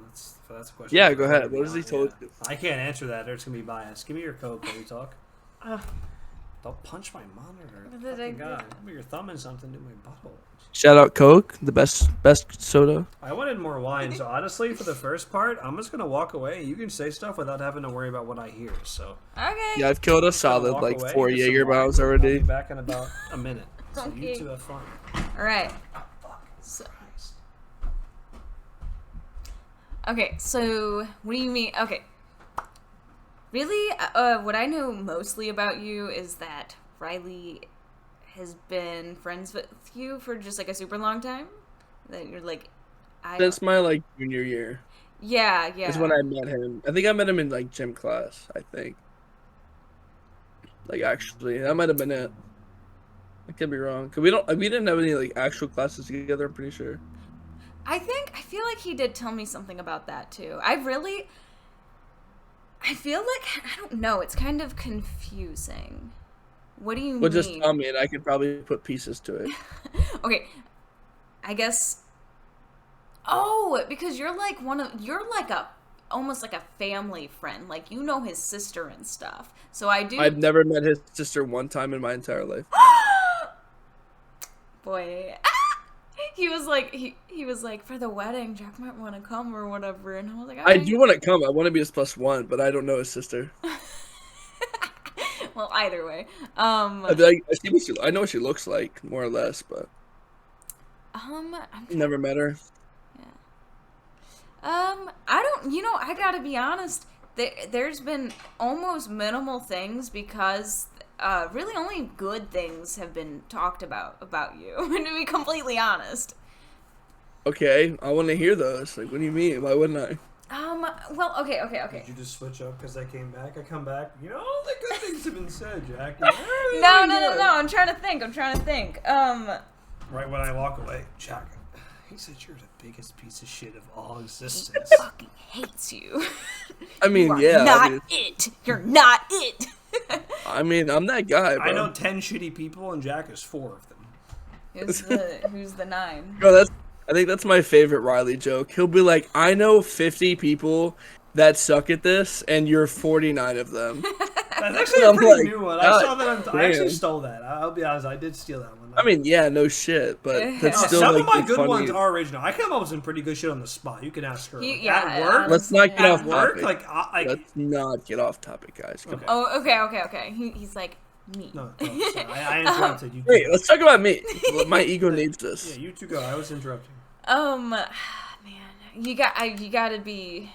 That's a question. Yeah, for go her ahead. to be What has he on, told yeah. you? I can't answer that. There's gonna be bias. Give me your code while we talk. Don't punch my monitor. What did I Fucking do? God. Put your thumb in something to my butthole. Shout out Coke, the best soda. I wanted more wine, so honestly, for the first part, I'm just gonna walk away. You can say stuff without having to worry about what I hear. So Okay. Yeah, I've killed a I'm gonna solid walk like away, 4 get some Jaeger wine, bombs and I'll already. be back in about a minute. So you Okay. two have fun. All right. Fuck. So, Christ. okay. So, what do you mean? Okay. Really, what I know mostly about you is that Riley has been friends with you for just like a super long time. That you're like, Since my like junior year yeah. is when I met him. I think I met him in like gym class. I think. Like actually, that might have been it. I could be wrong. Cause we didn't have any like actual classes together. I'm pretty sure. I feel like he did tell me something about that too. I feel like, I don't know, it's kind of confusing. What do you Well, mean? just tell me, and I could probably put pieces to it. Okay, I guess. Oh, because you're like almost like a family friend. Like, you know his sister and stuff. So I do. I've never met his sister one time in my entire life. Boy. He was like, he was like, for the wedding, Jack might want to come or whatever. And I was like, I "Okay." do want to come. I want to be his +1, but I don't know his sister. Well, either way. I'd be like, I know what she looks like, more or less, but I'm never met her. I don't, I gotta be honest, there's been almost minimal things because really only good things have been talked about you, to be completely honest. Okay, I want to hear those. Like, what do you mean? Why wouldn't I? Well, okay. Did you just switch up because I came back? I come back. All the good things have been said, Jack. No, I'm trying to think. Right when I walk away, Jack, he said you're the biggest piece of shit of all existence. Fucking hates you. I mean, You are yeah. not it. You're not it. I mean, I'm that guy, bro. I know 10 shitty people, and Jack is 4 of them. Who's the 9? Bro, I think that's my favorite Riley joke. He'll be like, I know 50 people that suck at this, and you're 49 of them. That's actually a I'm pretty like, new one. I God saw that. I actually damn. stole that. I'll be honest. I did steal that one. I mean, yeah, no shit, but that's No, still some like of my the good funny- ones are original. I come up with some pretty good shit on the spot. You can ask her. Like, at work, Let's not get off at work, topic. like Let's not get off topic, guys. Come Okay. Oh, okay. He's like, me. no, sorry. I interrupted you. Wait, let's talk about me. My ego needs Yeah, this. you two go. I was interrupting. Man, you gotta be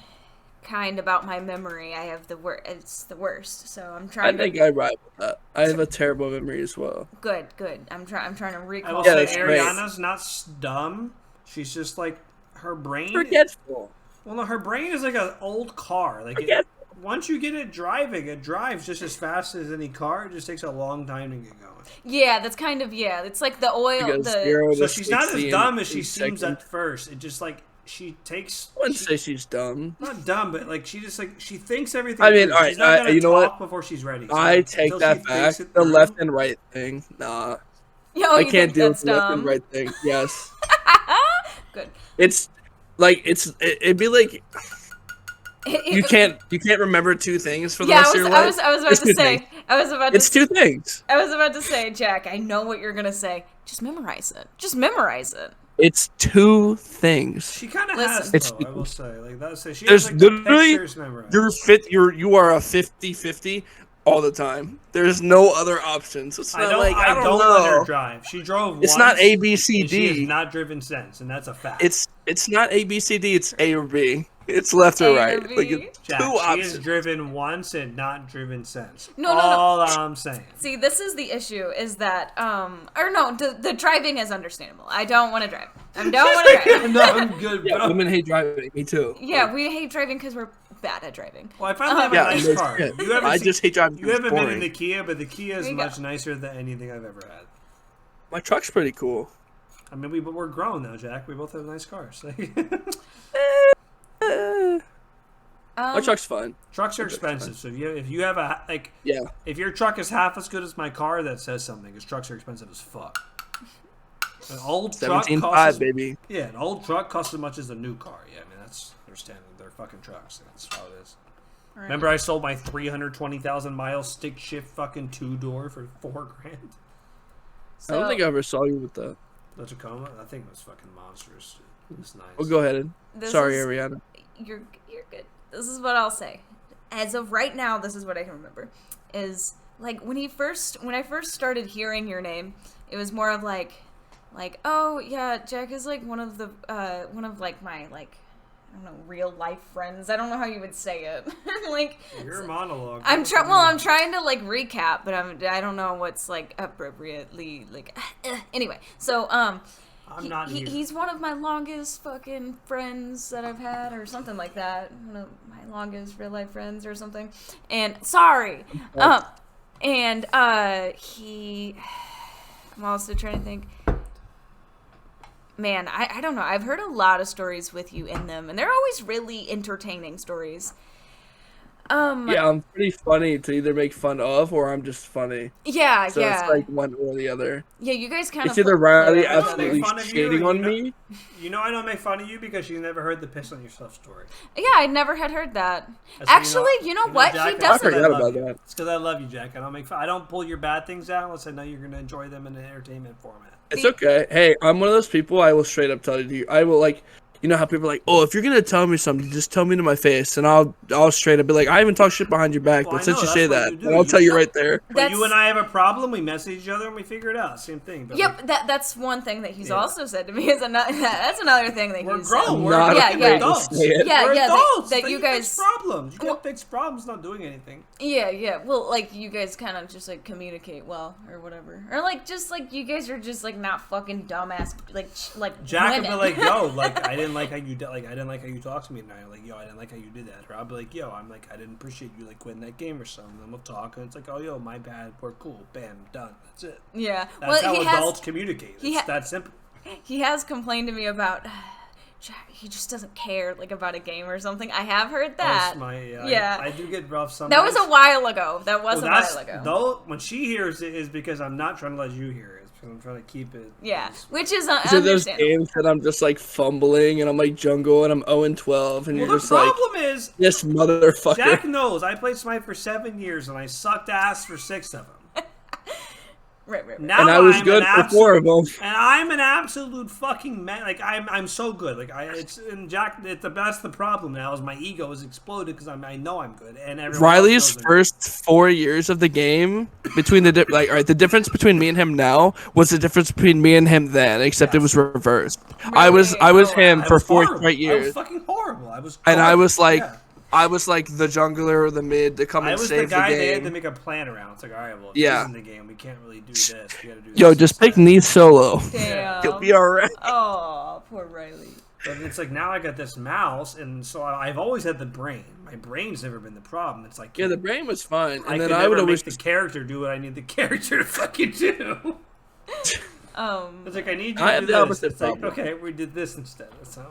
kind about my memory. I have it's the worst. So I'm I trying think to. I ride with that. I have a terrible memory as well. Good. I'm trying to I recall. will Yeah, say that's great. Ariana's not dumb. She's just like her brain. Forgetful. Well, no, her brain is like an old car. Like Forgetful. once you get it driving, it drives just as fast as any car. It just takes a long time to get going. Yeah, that's kind of It's like the oil. Because The 0 So to she's not 60 as in dumb as she 8 seems seconds. at first. It just like she takes. I wouldn't say she's dumb. Not dumb, but like she just like she thinks everything. I mean, through. alright, She's not gonna you know talk what? before she's ready. So I take until that she back. thinks it The through- left and right thing, nah. Yo, I you can't think deal with that's the left dumb? and right thing. Yes. Good. It's like it'd be like you can't remember two things for the Yeah, rest of your life. I was about It's to two say. things. I was about It's to. two things. I was about to say, Jack. I know what you're gonna say. Just memorize it. Just memorize it. It's two things. She kind of Listen. has, It's- though, I will say. Like, that's she There's has, like, the literally pictures memorized. you are a 50-50 all the time. There's no other options. It's not I don't let her know. drive. She drove It's once, not A B C and she has D. not driven since, and that's a fact. It's not A B C D. It's A or B. It's left or A or right. B. Like it's Jack, two she has options. driven once and not driven since. No. All I'm saying. See, this is the issue. Is that or no? The driving is understandable. I don't want to drive. I don't want to drive. No, I'm good, Yeah, bro. women hate driving. Me too. Yeah, we hate driving because we're bad at driving. Well, I finally have a Yeah, nice no car. shit. You haven't I seen- just hate driving. You It's haven't been boring. in the Kia, but the Kia is There you go. much nicer than anything I've ever had. My truck's pretty cool. I mean, we're grown now, Jack. We both have nice cars. My truck's fine. Trucks are Truck's expensive, so if you have a Yeah. if your truck is half as good as my car, that says something. Because trucks are expensive as fuck. An old truck 17.5, costs baby. yeah, an old truck costs as much as a new car. Yeah, I mean that's understandable. They're fucking trucks. That's how it is. Right. Remember, I sold my 320,000 mile stick shift fucking 2-door for $4,000. I don't think I ever saw you with that. The Tacoma, I think it was fucking monstrous. It was nice. Well, go ahead. This Sorry, is- Ariana. You're good. This is what I'll say. As of right now, this is what I can remember. Is like when I first started hearing your name, it was more of like, oh yeah, Jack is like one of like my like, I don't know, real life friends. I don't know how you would say it. Like Your monologue. I'm trying to like recap, but I don't know what's like appropriately like anyway. So I'm not here. he's one of my longest fucking friends that I've had, or something like that. One of my longest real life friends, or something. And sorry, and he. I'm also trying to think. Man, I don't know. I've heard a lot of stories with you in them, and they're always really entertaining stories. Yeah, I'm pretty funny to either make fun of or I'm just funny. Yeah, So yeah. it's like one or the other. Yeah, you guys kind It's of. either Riley I don't absolutely make fun of you, shitting and on you know- me. You know I don't make fun of you because you never heard the piss on yourself story. Yeah, I never had heard that. That's how Actually, you know what? Jack, He that's I doesn't. because forgot love about you. that. It's because I love you, Jack. I don't pull your bad things out unless I know you're gonna enjoy them in an entertainment format. It's okay. Hey, I'm one of those people. I will straight up tell you. I will like. You know how people are like, oh, if you're gonna tell me something, just tell me to my face, and I'll straight up be like, I haven't talked shit behind your back, Well, but I since know, you that's say what that, you do. and I'll You tell you tell- right there. When That's- you and I have a problem, we message each other and we figure it out. Same thing. But Yep, that's one thing that he's Yeah. also said to me. Is another. That's another thing that we're he's grown. I'm We're not yeah, fucking yeah. adults. to say it. Yeah, We're yeah, adults. that Then you fix guys- problems. You Well- can't fix problems not doing anything. Yeah. Well, like you guys kind of just like communicate well, or whatever, or like just like you guys are just like not fucking dumbass like Jack women. would be like, "Yo, like I didn't like how you I didn't like how you talked to me tonight." Like, "Yo, I didn't like how you did that." Or I'll be like, "Yo, I'm like I didn't appreciate you like quitting that game or something." And we'll talk, and it's like, "Oh, yo, my bad. We're cool. Bam, done. That's it." yeah. That's Well, how he adults has communicate. he It's ha- that simple. he has complained to me about. Jack, he just doesn't care like about a game or something. I have heard that. That's my yeah. I do get rough sometimes. That was a while ago. That was Well, a that's while ago. though when she hears it is because I'm not trying to let you hear it. It's because I'm trying to keep it. Yeah, as- which is So there's understandable. games that I'm just like fumbling, and I'm like jungle, and I'm 0-12, and Well, you're the just like, problem is this motherfucker. Jack knows I played Smite for 7 years and I sucked ass for 6 of them. Right. Now And I was I'm good an for 4 of them. And I'm an absolute fucking man. Like I'm so good. Like it's and Jack. That's the problem now. Is my ego has exploded because I know I'm good. And everyone Riley's else knows I'm first 4 years of the game between the like, all right, the difference between me and him now was the difference between me and him then, except it was reversed. I was Really? him good. I for was 4 horrible. straight I years, was fucking horrible. I was. and I was like, Yeah. I was like the jungler or the mid to come I and was the save the guy they had to game. make a plan around. It's like, all right, well, if Yeah. this isn't the game, we can't really do this. We got to do. Yo, this just pick instead. me solo. Damn. You'll be alright. Oh, poor Riley. But it's like now I got this mouse, and so I've always had the brain. My brain's never been the problem. It's like Yeah, the brain was fine, I and then could I never would always make the character do what I need the character to fucking do. It's like I need you I to had do the this. opposite It's like problem. okay, we did this instead. That's how.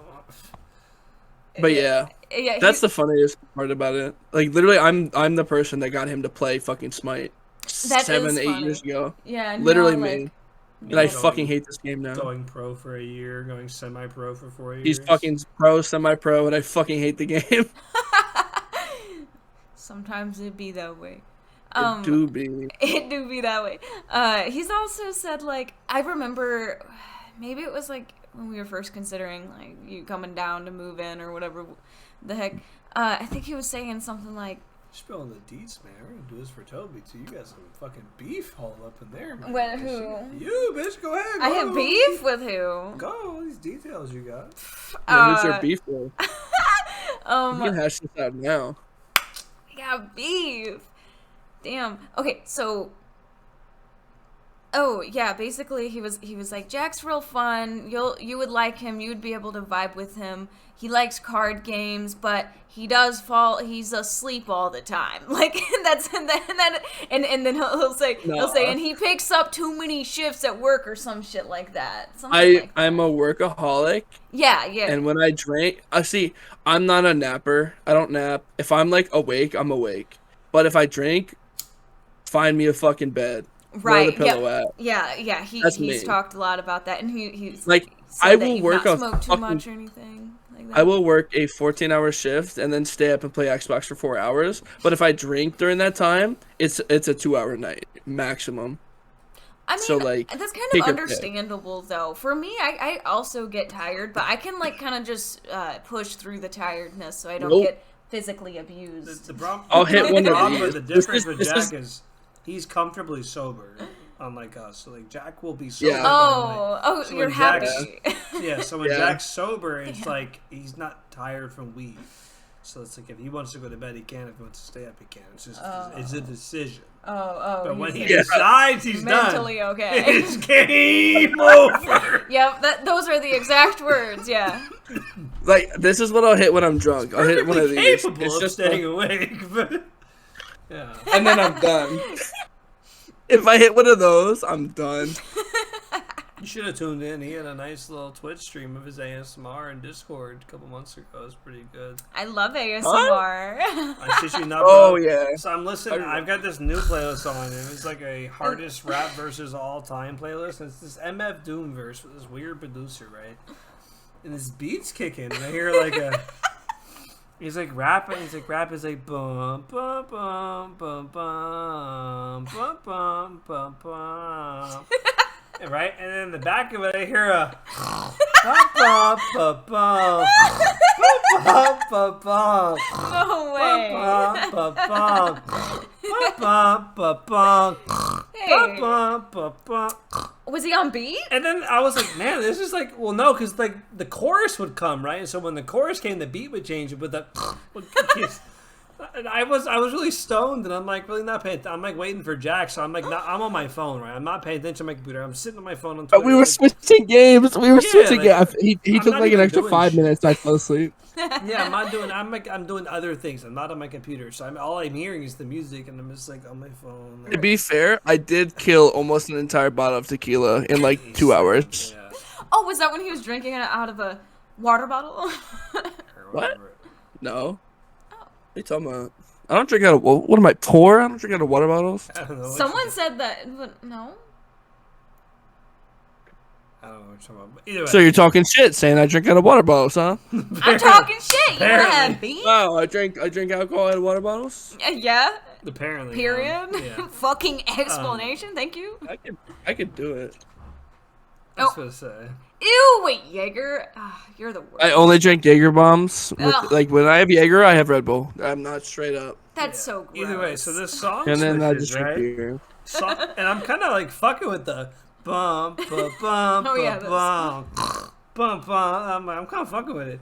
But yeah, Yeah, that's the funniest part about it. Like literally, I'm the person that got him to play fucking Smite That 7, is 8 funny. years ago. Yeah, Literally no, me. like, And I Going- fucking hate this game now. Going pro for a year, going semi-pro for 4 years. He's fucking pro, semi-pro, and I fucking hate the game. Sometimes it be that way. It do be. It do be that way. He's also said, like, I remember, maybe it was, like, when we were first considering, like, you coming down to move in or whatever the heck. I think he was saying something like, Spilling the deets, man. We're gonna do this for Toby too. You got some fucking beef all up in there, man. With who? You, bitch. Go ahead. Go. I have beef with who? Go. All these details you got. Yeah, who's your beef with? You Um, can hash this out now. yeah, beef. Damn. Okay, so. Oh yeah, basically he was like, Jack's real fun. You would like him. You would be able to vibe with him. He likes card games, but he does fall. He's asleep all the time. Like and then he'll say, and he picks up too many shifts at work or some shit like that. I'm a workaholic, Yeah. and when I drink, see, I'm not a napper. I don't nap. If I'm like awake, I'm awake. But if I drink, find me a fucking bed. Where Right. the pillow at. Yeah. That's He's me. talked a lot about that, and he's Like, said I that will you've work not a smoked too fucking- much or anything like that. I will work a 14-hour shift and then stay up and play Xbox for 4 hours. But if I drink during that time, it's a 2-hour night maximum. I mean, so, like, that's kind take of your pick. understandable, though. For me, I also get tired, but I can, like, kind of just push through the tiredness so I don't Nope. get physically abused. The problem. I'll hit one the of problem these. with the difference This with is- Jack is he's comfortably sober, unlike us. So like Jack will be sober. Yeah. Oh, So you're when Jack's- happy. Yeah, so when Yeah. Jack's sober, it's like he's not tired from weed. So it's like if he wants to go to bed, he can. If he wants to stay up, he can. It's just it's a decision. Oh, But when he he's decides he's mentally done, okay. it's game over. Yep, those are the exact words, yeah. Like, this is what I'll hit when I'm drunk. I'll hit one of Perfectly these. capable It's of just staying like- awake, but yeah. and then I'm done. If I hit one of those, I'm done. You should have tuned in. He had a nice little Twitch stream of his ASMR and Discord a couple months ago. It was pretty good. I love ASMR. I shit you not. Oh, bro. yeah. So I'm listening. I've got this new playlist on, and it's like a hardest rap versus all time playlist. And it's this MF Doom verse with this weird producer, right? And his beats kicking, and I hear like a. He's like rapping. He's like rap is like bum bum bum bum bum bum bum bum bum. Right, and then in the back of it, I hear a bum bum bum bum bum bum bum No way. bum bum bum bum bum bum Hey, bum bum bum. was he on beat? And then I was like, man, this is like, well, no, because like the chorus would come, right? And so when the chorus came, the beat would change with the. And I was really stoned, and I'm like really not paying. I'm like waiting for Jack, so I'm like I'm on my phone, right? I'm not paying attention to my computer. I'm sitting on my phone on Twitter. We were switching games. Switching like, games. He I'm took not like an even extra doing 5 shit. minutes. I fell asleep. Yeah, I'm not doing. I'm doing other things. I'm not on my computer, so all I'm hearing is the music, and I'm just like on my phone. To be fair, I did kill almost an entire bottle of tequila in like 2 hours. Yeah. Oh, was that when he was drinking it out of a water bottle? Or What? whatever. No. What are you talking about? I don't drink out of. What am I, poor? I don't drink out of water bottles. I don't know. What Someone you- said that, but no. I don't know what you're talking about. But either way. So you're talking shit, saying I drink out of water bottles, huh? I'm talking shit. You wanna Apparently. have beef? Wow, I drink alcohol out of water bottles. Yeah. Apparently. Period. Yeah. Fucking explanation. Thank you. I could do it. I was gonna say. Ew, wait, Jaeger. Ah, you're the worst. I only drink Jaeger bombs. Ugh. Like when I have Jaeger, I have Red Bull. I'm not straight up. That's so gross. Either way, so this song And then I switches, just drink right? beer. And I'm kind of like fucking with the bum bum bum Oh, yeah, bum bum bum. I'm kind of fucking with it.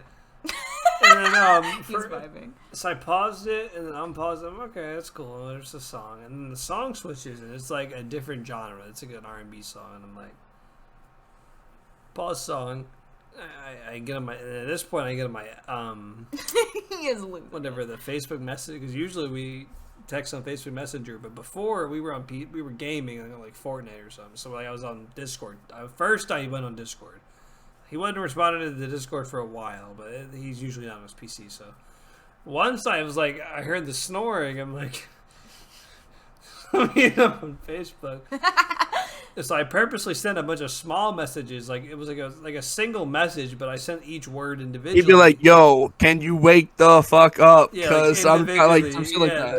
And then He's vibing. so I paused it and then unpaused it. I'm okay, that's cool. There's a song, and then the song switches and it's like a different genre. It's like an R&B song, and I'm like, pause song. I get on my. At this point, I get on my He is losing. whatever the Facebook message, because usually we text on Facebook Messenger, but before we were we were gaming like Fortnite or something. So like I was on Discord. First, I went on Discord. He wasn't responding to the Discord for a while, but he's usually not on his PC. So once I was like, I heard the snoring. I'm like, on Facebook. So I purposely sent a bunch of small messages, like it was like a single message, but I sent each word individually. He'd be like, "Yo, can you wake the fuck up? yeah, like Cause I'm like individually, some shit like yeah,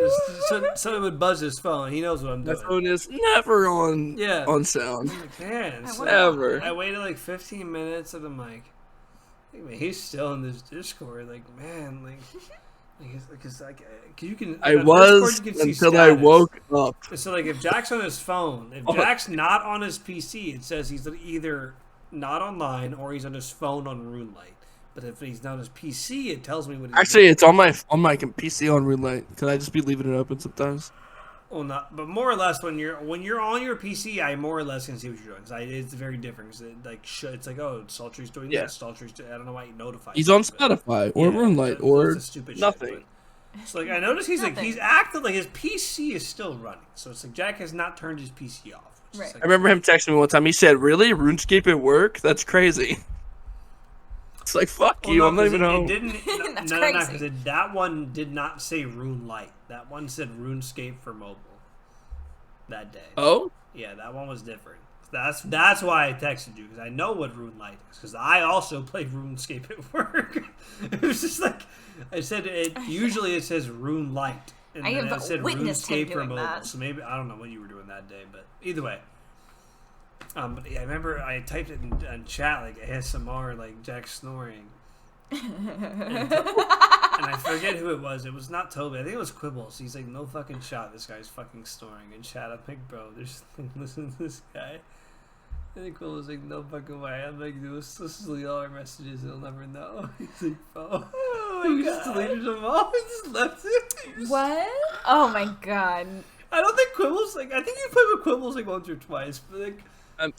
that." so it would buzz his phone. He knows what I'm My doing. phone is never on Yeah. on sound. I'm like, man, so Never. I waited like 15 minutes, and I'm like, hey, man, he's still in this Discord. Like, man, because you can. I on was Discord, you can see until I status. woke up. So like, if Jack's on his phone, if Jack's not on his PC, it says he's either not online or he's on his phone on RuneLite. But if he's not on his PC, it tells me what he's Actually, doing. it's on my PC on RuneLite. Can I just be leaving it open sometimes? Well, not, but more or less when you're on your PC, I more or less can see what you're doing. 'Cause it's very different. 'Cause it's like, oh, Sultry's doing Yeah. this. Sultry's I don't know why you notify. He's me, on but- Spotify or Yeah, RuneLite so or that's the stupid shit, nothing. but- so like I noticed he's Nothing. active, like his PC is still running. So it's like Jack has not turned his PC off. Which is Right. like, I remember him texting me one time. He said, "Really, RuneScape at work? That's crazy." It's like, fuck well, you. no, I'm not 'cause even home. it didn't. That's no, crazy. because that one did not say RuneLite. That one said RuneScape for mobile. That day. Oh, Yeah, that one was different. That's why I texted you, because I know what RuneLite is, because I also played RuneScape at work. It was just like I said. Usually it says RuneLite, and I then have it said witnessed him RuneScape for doing mobile. that. So maybe I don't know what you were doing that day, but either way. But yeah, I remember I typed it in chat like ASMR, like Jack snoring. And I forget who it was. It was not Toby. I think it was Quibbles. He's like, no fucking shot. This guy's fucking snoring. And chat, I'm like, bro, there's listen to this guy. And then Quibbles was like, no fucking way. I'm like, this is all our messages. He'll never know. He's like, oh my we just God. deleted them all. We just left it. What? Oh my god. I don't think Quibbles I think you played with Quibbles like once or twice, but like.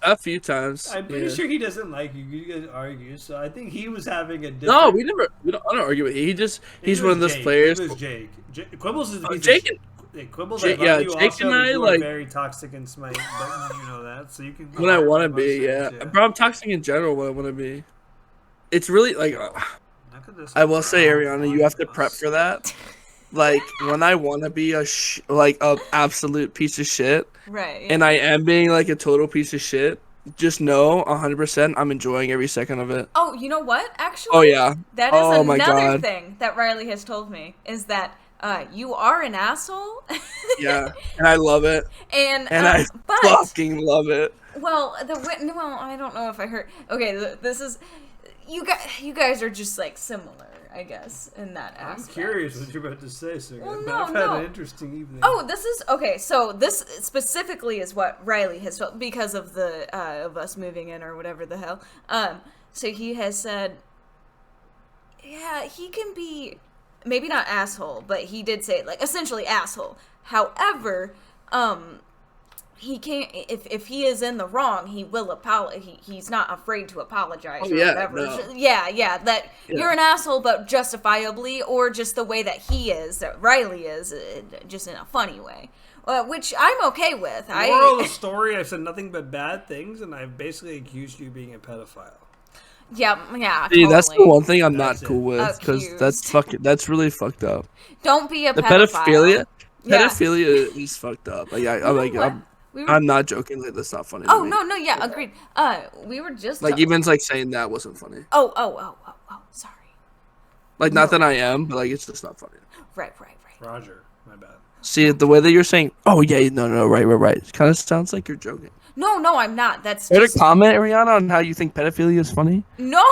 a few times. I'm pretty yeah. sure he doesn't like you. You guys argue, so I think he was having a different. No, we never. I don't argue with. He just. He's It one of was those Jake. players. It was Jake. Quibbles is Jake and Quibbles. Jake- I love yeah, you Jake also, and but I, you are like- very toxic and smite, but you know that, so you can. when I want to most be. Yeah. things, Bro, I'm toxic in general. When I want to be. It's really like. Look at this I will say, brown Ariana, you have to fungus. prep for that. Like when I want to be a absolute piece of shit, Right. and I am being like a total piece of shit. Just know 100% I'm enjoying every second of it. Oh, you know what? Actually, Oh yeah. that is Oh, my another God. thing that Riley has told me is that you are an asshole. Yeah, and I love it, and I but fucking love it. well, I don't know if I heard. Okay, this is you guys are just like similar, I guess, in that I'm aspect. curious what you're about to say, so Well, but I've no, had no. an interesting evening. Oh, this is okay. So this specifically is what Riley has felt because of the of us moving in or whatever the hell. So he has said, yeah, he can be maybe not asshole, but he did say like essentially asshole. However, he can't if he is in the wrong, he will apologize. He's not afraid to apologize Oh, or yeah, whatever. no. Yeah, that Yeah. you're an asshole, but justifiably, or just the way that he is, that Riley is, just in a funny way, which I'm okay with. Moral of the story: I've said nothing but bad things, and I've basically accused you of being a pedophile. Yeah, See, that's the totally. one thing I'm That's not cool it. with because Accused. that's really fucked up. Don't be a The pedophile. Yeah. pedophilia is fucked up. Like, You know like what? We were- I'm not joking. Like, that's not funny. Oh to me. no, yeah, agreed. We were just Like even like saying that wasn't funny. Oh, sorry. Like not that I am, but like it's just not funny. Right. Roger, my bad. See the way that you're saying, oh yeah, no, right. It kind of sounds like you're joking. No, I'm not. That's Care to just comment, Ariana, on how you think pedophilia is funny? no.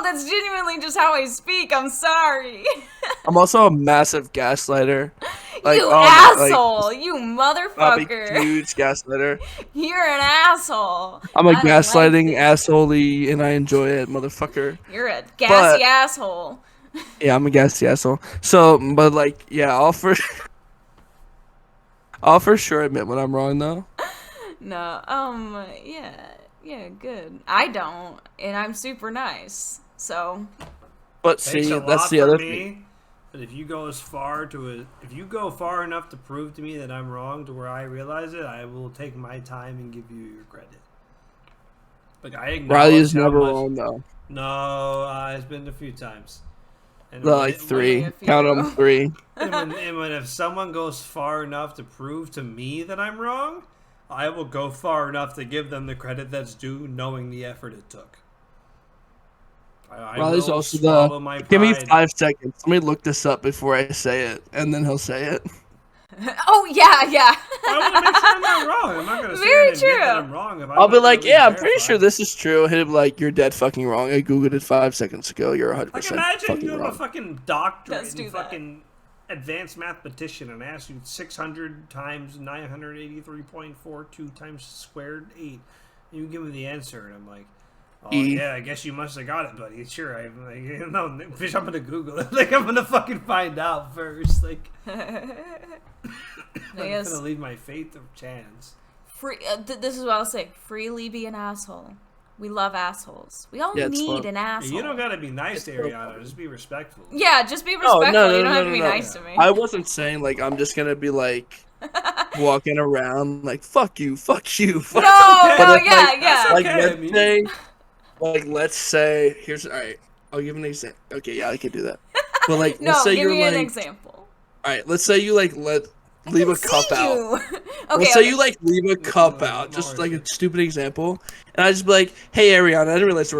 That's genuinely just how I speak. I'm sorry. I'm also a massive gaslighter. Like, you oh my- like, asshole. You I'm a motherfucker. huge gaslighter. You're an asshole. I'm a I don't like gaslighting it. asshole and I enjoy it, motherfucker. You're a gassy But- asshole. Yeah, I'm a gassy asshole. So, but like, yeah, I'll for sure admit when I'm wrong though. No, yeah, good. I don't, and I'm super nice. So, But Takes see, a that's lot the for other me, thing. but if you go if you go far enough to prove to me that I'm wrong to where I realize it, I will take my time and give you your credit. Like I acknowledge Riley is how never much- wrong though. No, it's been a few times. And Like when- three. a few. Count them 3. And when if someone goes far enough to prove to me that I'm wrong, I will go far enough to give them the credit that's due, knowing the effort it took. I Riley's will also swallow my Give me pride. 5 seconds. Let me look this up before I say it, and then he'll say it. Oh yeah, yeah. I want to make sure I'm not wrong. I'm not going to say Very and admit that true. I'm wrong. If I'll be like, yeah, I'm pretty verified. sure this is true. He'll be like, you're dead fucking wrong. I googled it 5 seconds ago. You're 100% Like, imagine fucking you have a wrong. fucking doctorate Let's do in that. fucking advanced mathematician and ask you 600 times 983.42 times squared 8. And you give me the answer, and I'm like, oh, E. yeah, I guess you must have got it, buddy. Sure, I'm like, no, bitch, I'm gonna Google it. Like, I'm gonna fucking find out first. Like, I'm Yes. gonna leave my faith of chance. This is what I'll say. Freely be an asshole. We love assholes. We all Yeah, it's need fun. an asshole. You don't gotta be nice to It's so Ariana. Just be respectful. Yeah, just be No, respectful. no, no, You don't no, have no, to be no. nice to me. I wasn't saying, like, I'm just going to be, like, walking around, like, fuck you, fuck you, fuck No, okay. no, But it's yeah, like- yeah. That's Like, okay, I let's mean- say, let's say, here's, alright, I'll give an example. Okay, yeah, I can do that. But, like, No, let's say give you're, me like, an example. alright, let's say you, like, leave a cup out. okay, Let's say okay. you like leave a cup out, just like a stupid example, and I just be like, "Hey, Ariana, I didn't realize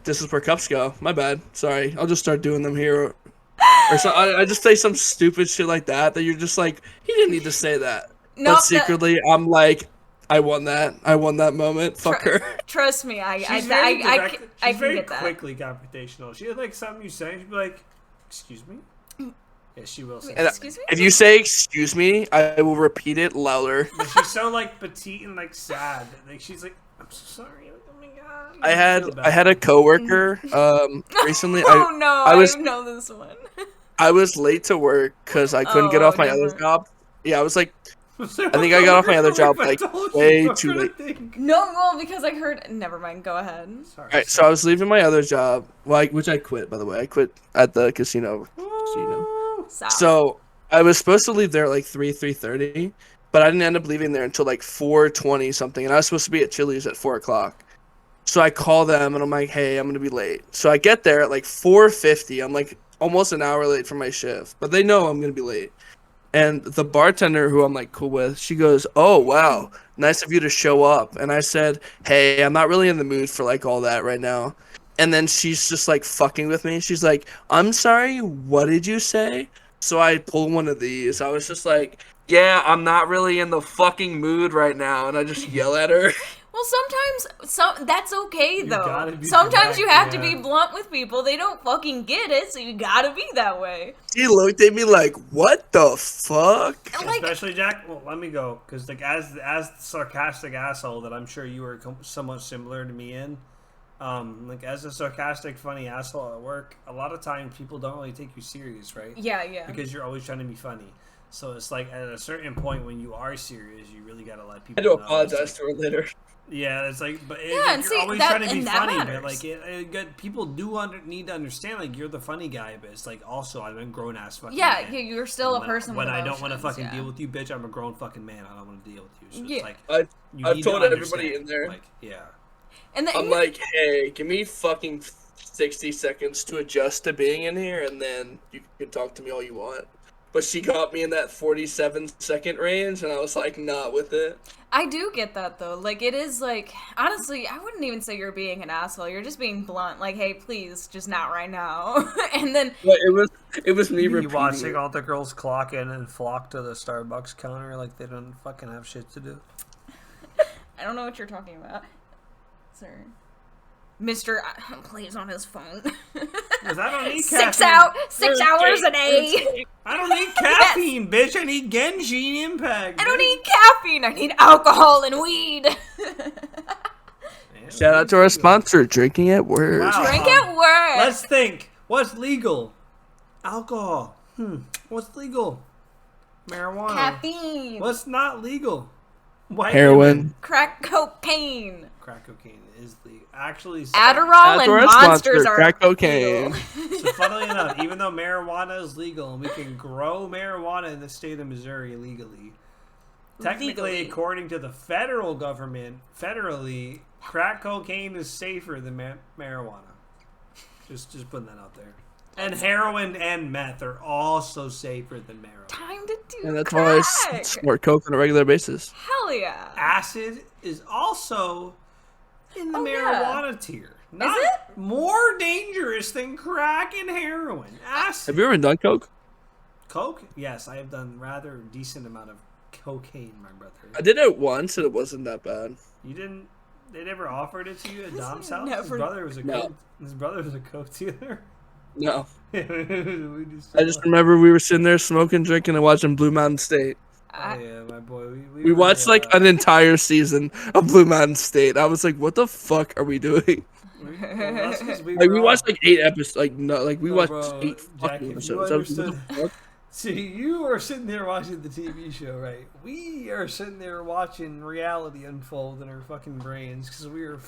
this is where cups go. My bad. Sorry. I'll just start doing them here." Or so I just say some stupid shit like that you're just like, he didn't need to say that. Nope, But secretly, I'm like, I won that. I won that moment. Fuck her. Trust me, She's very direct. I She's can very get that. quickly confrontational. She had like something you say, she'd be like, "Excuse me." Yeah, she will say. And Excuse me? if you say "excuse me," I will repeat it louder. But she's so like petite and like sad. Like she's like, "I'm so sorry." Like, oh my god. I had a coworker recently. Oh no, I was- know this one. I was late to work because I couldn't get Oh, off my other different. job. Yeah, I was like, I think I got off my other job, like, way too late. No, well, because I heard. Never mind. Go ahead. Sorry. Alright, so I was leaving my other job, which I quit, by the way. I quit at the casino. Stop. So I was supposed to leave there at like 3:30, but I didn't end up leaving there until like 4:20 something, and I was supposed to be at Chili's at 4 o'clock. So I call them and I'm like, "Hey, I'm gonna be late." So I get there at like 4:50. I'm like almost an hour late for my shift, but they know I'm gonna be late. And the bartender, who I'm like cool with, she goes, "Oh wow, nice of you to show up." And I said, "Hey, I'm not really in the mood for like all that right now." And then she's just like fucking with me. She's like, "I'm sorry, what did you say?" So I pulled one of these. I was just like, "Yeah, I'm not really in the fucking mood right now," and I just yell at her. Well, sometimes that's okay though. gotta be Sometimes you direct, have to yeah. be blunt with people. They don't fucking get it, so you gotta be that way. She looked at me like, "What the fuck?" And, like, Especially Jack. Well, let me go because like as the sarcastic asshole that I'm sure you were somewhat similar to me in. Like as a sarcastic, funny asshole at work, a lot of times people don't really take you serious, right? yeah, yeah. Because you're always trying to be funny. So it's like at a certain point when you are serious, you really gotta let I people had to know. apologize to her later. Yeah, it's like, but Yeah, and you're see, always that- trying to be and that funny, but matters. like people do need to understand like you're the funny guy, but it's like also I'm a grown ass fucking Yeah, man. you're still a When- person. When with I don't want to emotions, fucking yeah. deal with you, bitch, I'm a grown fucking man. I don't want to deal with you. So Yeah. it's like I've need to told everybody understand, in there. Like, yeah. And then, I'm like, "Hey, give me fucking 60 seconds to adjust to being in here, and then you can talk to me all you want." But she got me in that 47-second range, and I was like, not with it. I do get that though. Like it is like honestly, I wouldn't even say you're being an asshole. You're just being blunt. Like, hey, please, just not right now. And then But it was me You repeating watching it. all the girls clock in and flock to the Starbucks counter like they don't fucking have shit to do. I don't know what you're talking about. Sorry. Mr. plays on his phone. 'Cause I don't need 6 caffeine. 6 hours a day. I don't need caffeine, bitch. I need Genshin Impact. I don't bitch. need caffeine. I need alcohol and weed. Yeah, Shout out to our sponsor, Drinking at Work. Wow. Drink at work. Let's think. What's legal? Alcohol. What's legal? Marijuana. Caffeine. What's not legal? White Heroin. women. Crack cocaine. Crack cocaine is legal. Actually, Adderall That's and our monsters sponsor, are crack cocaine. legal. So funnily enough, even though marijuana is legal and we can grow marijuana in the state of Missouri legally, technically, Legally. according to the federal government, federally, crack cocaine is safer than marijuana. Just putting that out there. And heroin and meth are also safer than marijuana. Time to do And that's why I crack. snort coke on a regular basis. Hell yeah. Acid is also in the Oh, yeah. marijuana tier. Not it? more dangerous than crack and heroin. Acid. Have you ever done coke? Coke? Yes, I have done rather decent amount of cocaine, my brother. I did it once and it wasn't that bad. You didn't? They never offered it to you at Dom's house. Never. His brother was a No. coke. His brother was a coke dealer. No. We I just remember we were sitting there smoking, drinking, and watching Blue Mountain State. Oh yeah, my boy. We watched like an entire season of Blue Mountain State. I was like, "What the fuck are we doing?" Like we watched like 8 episodes. Like no, like we No, watched bro, 8 Jack, fucking if you episodes. I was like, understood- "What the fuck?" See, you are sitting there watching the TV show, right? We are sitting there watching reality unfold in our fucking brains because we are.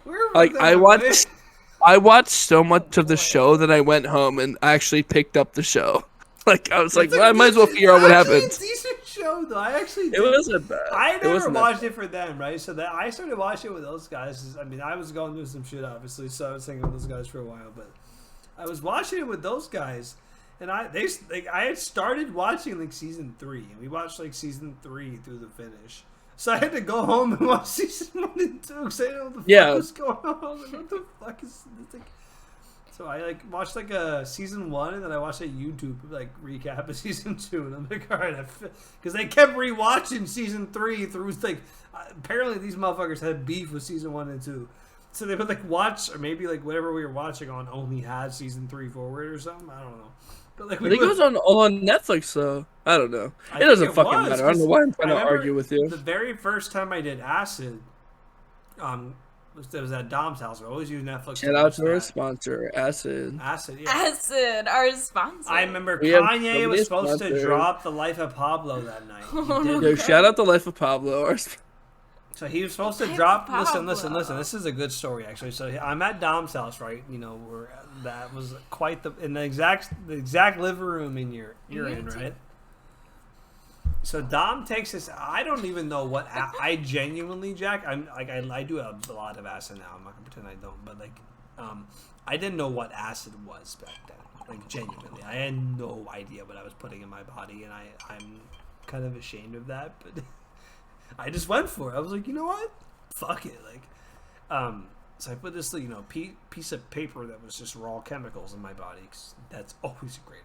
We're Like I watched so much of the show that I went home and actually picked up the show. Like I was like, well, I might as well figure out what happened. It's a decent show, though. I actually. It wasn't bad. I It never wasn't that watched it for them, right? So that I started watching it with those guys. I mean, I was going through some shit, obviously, so I was thinking with those guys for a while. But I was watching it with those guys, and I had started watching like season 3, and we watched like season 3 through the finish. So I had to go home and watch season 1 and 2 because I didn't know what the fuck was going on. I was like, what the fuck is this? Like, so I like watched like a season 1 and then I watched a YouTube like recap of season 2 and I'm like, all right, because they kept rewatching season 3 through like apparently these motherfuckers had beef with season 1 and 2, so they would like watch or maybe like whatever we were watching on only had season 3 forward or something. I don't know, but like I think it was on Netflix, though. I don't know. It doesn't fucking matter. I don't know why I'm trying to argue with you. The very first time I did acid, it was at Dom's house. I always use Netflix. Shout out to our sponsor, Acid. Acid, yeah. Acid, our sponsor. I remember We have Kanye was supposed to sponsor. drop The Life of Pablo that night. He didn't. Yo, shout out the Life of Pablo. So he was supposed to Life drop. of Pablo. Listen. This is a good story actually. So I'm at Dom's house, right? You know, that was quite in the exact living room in you're in, right? So Dom takes this. I don't even know what I genuinely, Jack. I'm like I do a lot of acid now. I'm not gonna pretend I don't, but like, I didn't know what acid was back then. Like genuinely, I had no idea what I was putting in my body, and I'm kind of ashamed of that. But I just went for it. I was like, you know what? Fuck it. Like, so I put this, piece of paper that was just raw chemicals in my body. 'Cause that's always a great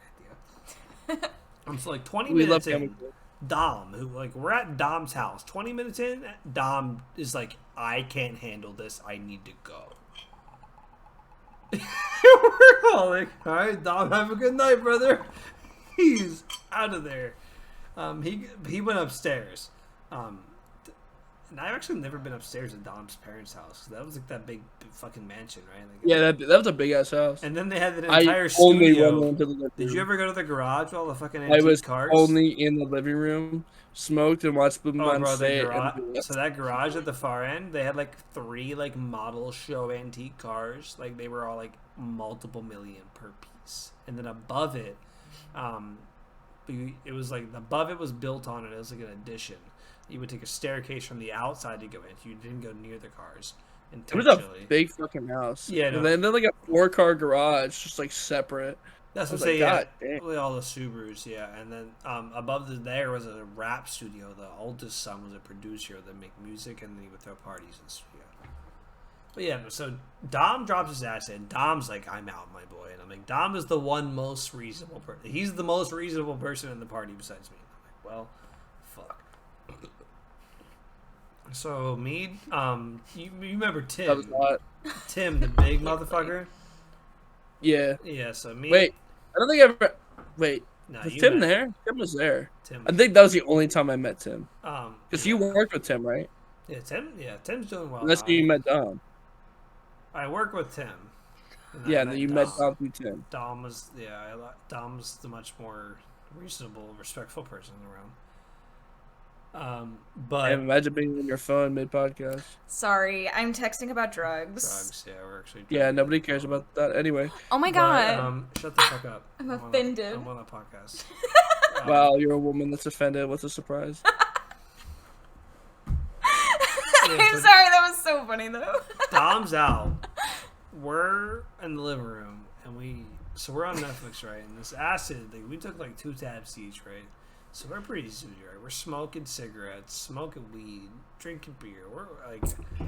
idea. I'm so like 20 We minutes love in. chemicals. Dom, who we're at Dom's house. 20 minutes in, Dom is like, I can't handle this. I need to go. We're all like, all right, Dom, have a good night, brother. He's out of there. He went upstairs. And I've actually never been upstairs at Dom's parents' house. That was like that big fucking mansion, right? Like, Yeah, that was a big ass house. And then they had an entire I only studio. went into the living Did you room. ever go to the garage with all the fucking I antique was cars? only in the living room, smoked and watched Blue Oh, Mountain bro, the State. garage. and- So that garage at the far end, they had like 3 like model show antique cars. Like they were all like multiple million per piece. And then above it, it was like above it was built on it. It was like an addition. You would take a staircase from the outside to go in. You didn't go near the cars. It was a Intentionally. big fucking house. Yeah, no. And then like a 4-car garage, just like separate. That's I what was I'm saying. like, Yeah, God damn. with all the Subarus, yeah. And then above there was a rap studio. The oldest son was a producer that make music, and then he would throw parties in the studio. But yeah, so Dom drops his ass in. Dom's like, I'm out, my boy. And I'm like, Dom is the most reasonable person. He's the most reasonable person in the party besides me. I'm like, well, fuck. So me, you remember Tim? That was hot. Tim, the big motherfucker. Yeah. Yeah. So me. Wait, I don't think I ever. Wait, no, was you Tim met there? Tim was there. Tim. I think that was the only time I met Tim. Because you yeah. worked with Tim, right? Yeah, Tim. Yeah, Tim's doing well. Unless now. you met Dom. I work with Tim. Yeah, and then you met Dom through Tim. Dom was Dom's the much more reasonable, respectful person around. But Imagine being on your phone mid podcast. Sorry, I'm texting about drugs. drugs. Yeah, we're actually. Yeah, nobody cares about that anyway. Oh my But, god. shut the fuck up. I'm on a- offended. I'm on a podcast. Wow, you're a woman that's offended. What's a surprise? Yeah, I'm so sorry, that was so funny though. Dom's out. we're in the living room, and we're on Netflix, right? And this acid, like, we took like 2 tabs each, right? So we're pretty zooty, right? We're smoking cigarettes, smoking weed, drinking beer. We're like,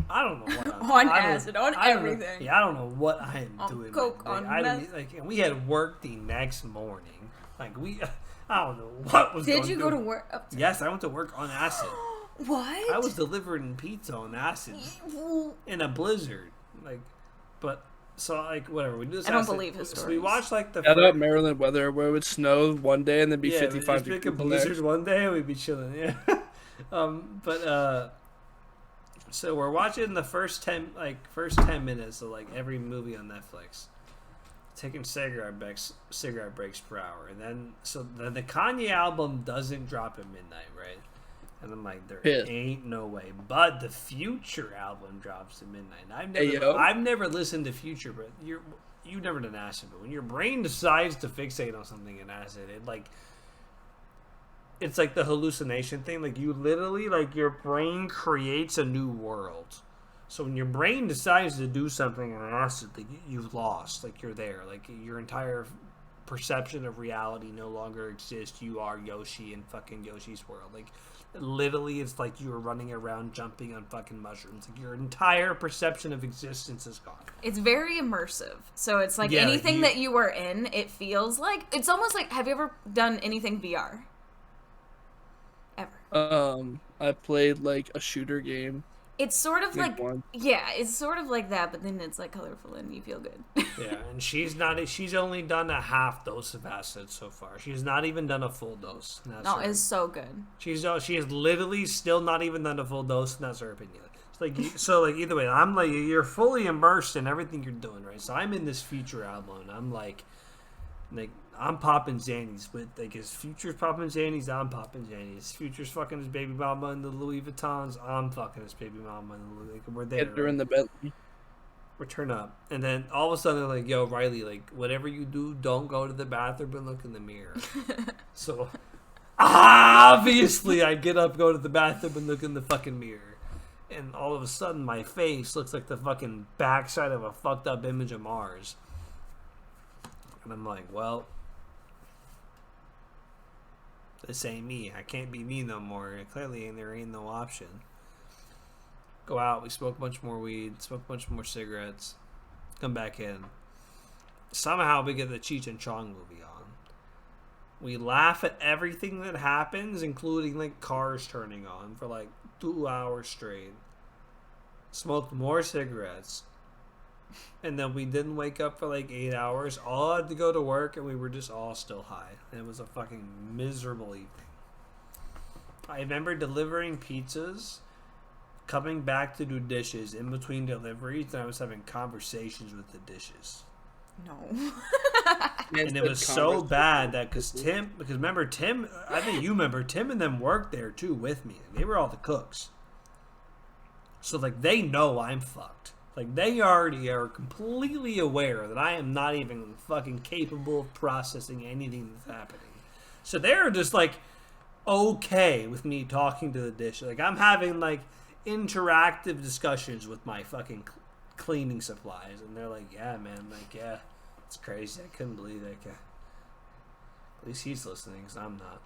I don't know what I'm On I don't- acid, on I don't know- everything. Yeah, I don't know what I am On doing. coke, like, on I don't meth. like, and we had work the next morning. Like I don't know what was. Did going you through. go to work? Yes, I went to work on acid. What? I was delivering pizza on acid in a blizzard. Like, but so like whatever. We do this. I don't acid. believe his So we stories. watched like the. Shout out Maryland weather where it would snow one day and then be Yeah, 55 we'd just pick degrees a the blizzard next. one day and we'd be chilling. Yeah. So we're watching the first 10 minutes of like every movie on Netflix. Taking cigarette breaks per hour, and then the Kanye album doesn't drop at midnight, right? And I'm like, there Pissed. ain't no way. But the Future album drops at midnight. And Hey, yo. I've never listened to Future, but you've never done acid. But when your brain decides to fixate on something in acid, it's like the hallucination thing. Like you literally, like your brain creates a new world. So when your brain decides to do something in acid, like you've lost. Like you're there. Like your entire perception of reality no longer exists. You are Yoshi in fucking Yoshi's world. Like literally, it's like you were running around jumping on fucking mushrooms. Like your entire perception of existence is gone. It's very immersive. So it's like Yeah, anything that you are in, it feels like it's almost like, have you ever done anything VR? Ever? I played like a shooter game. It's sort of like one. yeah, it's sort of like that, but then it's like colorful and you feel good. Yeah, and she's only done a half dose of acid so far. She's not even done a full dose. And that's No, her. it's so good. She has literally still not even done a full dose, and that's her opinion. It's like so, like either way, I'm like you're fully immersed in everything you're doing, right? So I'm in this Future album, and I'm like I'm popping Xannies with like his Future's popping Xannies, I'm popping Xannies. Future's fucking his baby mama in the Louis Vuittons, I'm fucking his baby mama in the Louis. Like, we're there. Get her right? in the Bentley. We're turn up, and then all of a sudden they're like, "Yo, Riley, like whatever you do, don't go to the bathroom and look in the mirror." So obviously, I get up, go to the bathroom, and look in the fucking mirror, and all of a sudden my face looks like the fucking backside of a fucked up image of Mars, and I'm like, "Well, this ain't me. I can't be me no more. Clearly, there ain't no option." Go out, we smoke a bunch more weed, smoke a bunch more cigarettes, come back in. Somehow we get the Cheech and Chong movie on. We laugh at everything that happens, including like cars turning on for like 2 hours straight. Smoked more cigarettes. And then we didn't wake up for like 8 hours. All had to go to work and we were just all still high. And it was a fucking miserable evening. I remember delivering pizzas, coming back to do dishes in between deliveries, and I was having conversations with the dishes. No. And it was so bad that because remember Tim, I think you remember Tim and them worked there too with me. They were all the cooks. So like they know I'm fucked. Like they already are completely aware that I am not even fucking capable of processing anything that's happening. So they're just like okay with me talking to the dish. Like I'm having like interactive discussions with my fucking cleaning supplies, and they're like, "Yeah, man, like, yeah, it's crazy. I couldn't believe it. At least he's listening, because I'm not."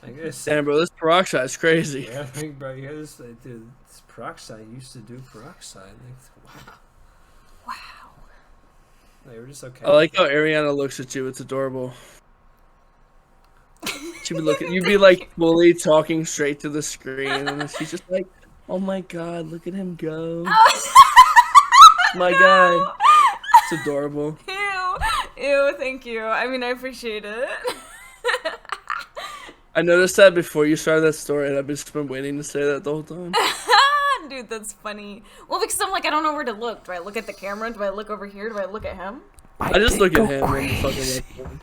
Like, Damn, bro, this peroxide's crazy. yeah, I think, bro, yeah, this peroxide used to do peroxide. Like, wow, Wow. they were just okay. I like how Ariana looks at you. It's adorable. She'd be looking. You'd be like fully talking straight to the screen, and she's just like, "Oh my god, look at him go! My god, it's adorable." Ew. Ew, thank you. I mean, I appreciate it. I noticed that before you started that story, and I've just been waiting to say that the whole time. Dude, that's funny. Well, because I'm like, I don't know where to look. Do I look at the camera? Do I look over here? Do I look at him? I just look at him and fucking look at him.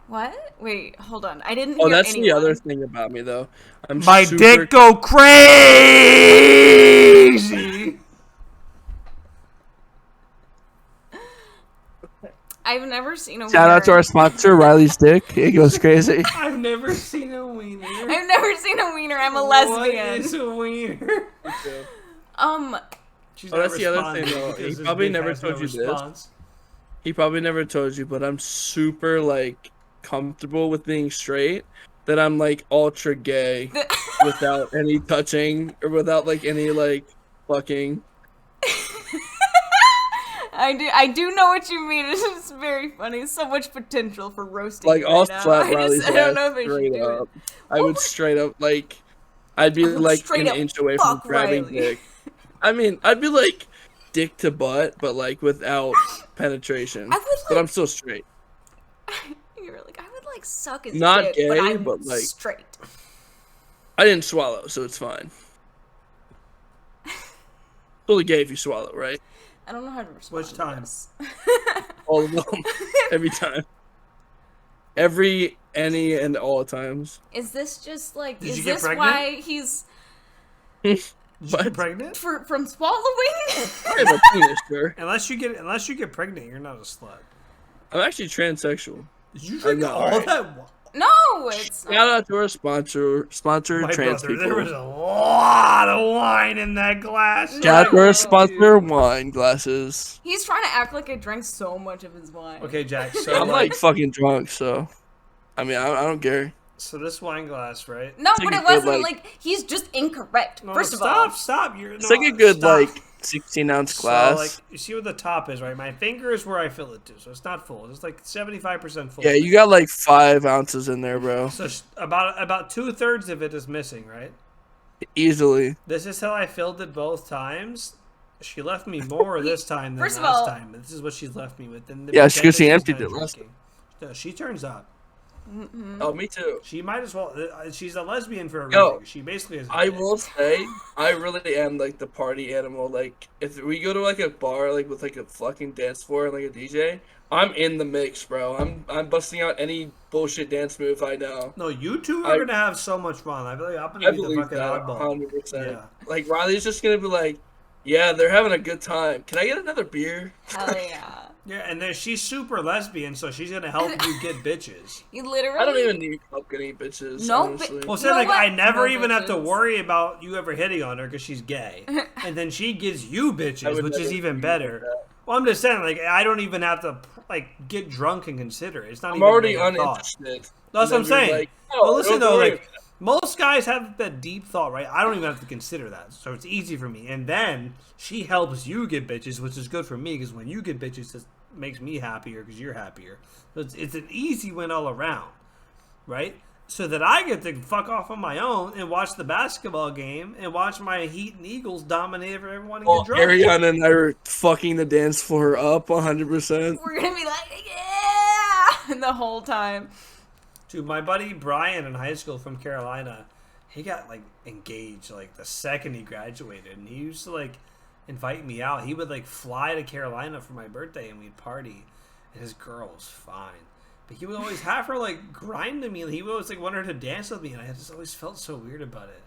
What? Wait, hold on. I didn't Oh, hear that's anyone. the other thing about me, though. I'm My super... dick go crazy. I've never seen a Shout out to wiener. our sponsor, Riley's Dick. It goes crazy. I've never seen a wiener. I've never seen a wiener. I'm a What lesbian. is a wiener? She's Oh, not that's the other thing, responding though. because He his probably dick never has no told you this. response. He probably never told you, but I'm super like comfortable with being straight. That I'm like ultra gay without any touching or without like any like fucking. I do know what you mean. It's very funny. So much potential for roasting Like you I'll right now. slap Riley's I don't ass know if I should straight do up. it. I would straight up like. I'd be I would like straight an up inch away from fuck grabbing Riley. dick. I mean, I'd be like dick to butt, but like without penetration. I would But like. I'm still straight. You're like, I would like suck his Not dick, gay, but I'm but, like- straight. I didn't swallow, so it's fine. Totally gay if you swallow, right? I don't know how to respond. Which to time? this. All of them. Every time. Any, and all times. Is this just like? Did is you get this pregnant? why he's Did you What? get pregnant? from swallowing? I have a penis, sir. Unless you get pregnant, you're not a slut. I'm actually transsexual. Did you drink know, all right? that? No, it's not. Shout out to our sponsor My trans brother, people. there was a lot of wine in that glass. Shout out to No, our sponsor dude. wine glasses. He's trying to act like I drank so much of his wine. Okay, Jack. So I'm like fucking drunk, so I mean I don't care. so this wine glass, right? No, Take but a it good, wasn't like- like he's just incorrect. No, First of stop, all, stop. You're It's like a good like 16-ounce glass. So, like, you see what the top is, right? My finger is where I fill it to, so it's not full. It's like 75% full. Yeah, you got like 5 ounces in there, bro. So about 2/3 of it is missing, right? Easily. This is how I filled it both times. She left me more this time than First of last all- time. This is what she's left me with. And Yeah, because she she's emptied kinda it last drinking. No, she turns up. Oh, me too. She might as well. She's a lesbian for a Yo, reason. She basically is. I will say, I really am like the party animal. Like, if we go to like a bar, like with like a fucking dance floor and like a DJ, I'm in the mix, bro. I'm busting out any bullshit dance move I know. No, you two are gonna have so much fun. I feel like I'm I gonna be the believe fucking that oddball. 100%. Yeah. Like Riley's just gonna be like, yeah, they're having a good time. Can I get another beer? hell yeah. Yeah, and then she's super lesbian, so she's gonna help you get bitches. You literally. I don't even need help getting bitches. No, honestly. Well, You say know like what? I never No even have to bitches. worry about you ever hitting on her because she's gay, and then she gives you I bitches, would which is never even do better. that. Well, I'm just saying, like I don't even have to like get drunk and consider it. It's not I'm even already a thought. uninterested. That's what I'm And then saying. you're like, Well, oh, listen don't though, worry like most guys have that deep thought, right? I don't even have to consider that, so it's easy for me. And then she helps you get bitches, which is good for me because when you get bitches, it makes me happier because you're happier. So it's an easy win all around, right? So that I get to fuck off on my own and watch the basketball game and watch my Heat and Eagles dominate everyone and Well, get drunk. Ariana and I are fucking the dance floor up 100%. We're gonna be like, yeah, the whole time. Dude, my buddy Brian in high school from Carolina, he got like engaged like the second he graduated, and he used to like invite me out. He would like fly to Carolina for my birthday, and we'd party. And his girl was fine, but he would always have her like grind to me. And he would always like want her to dance with me, and I just always felt so weird about it.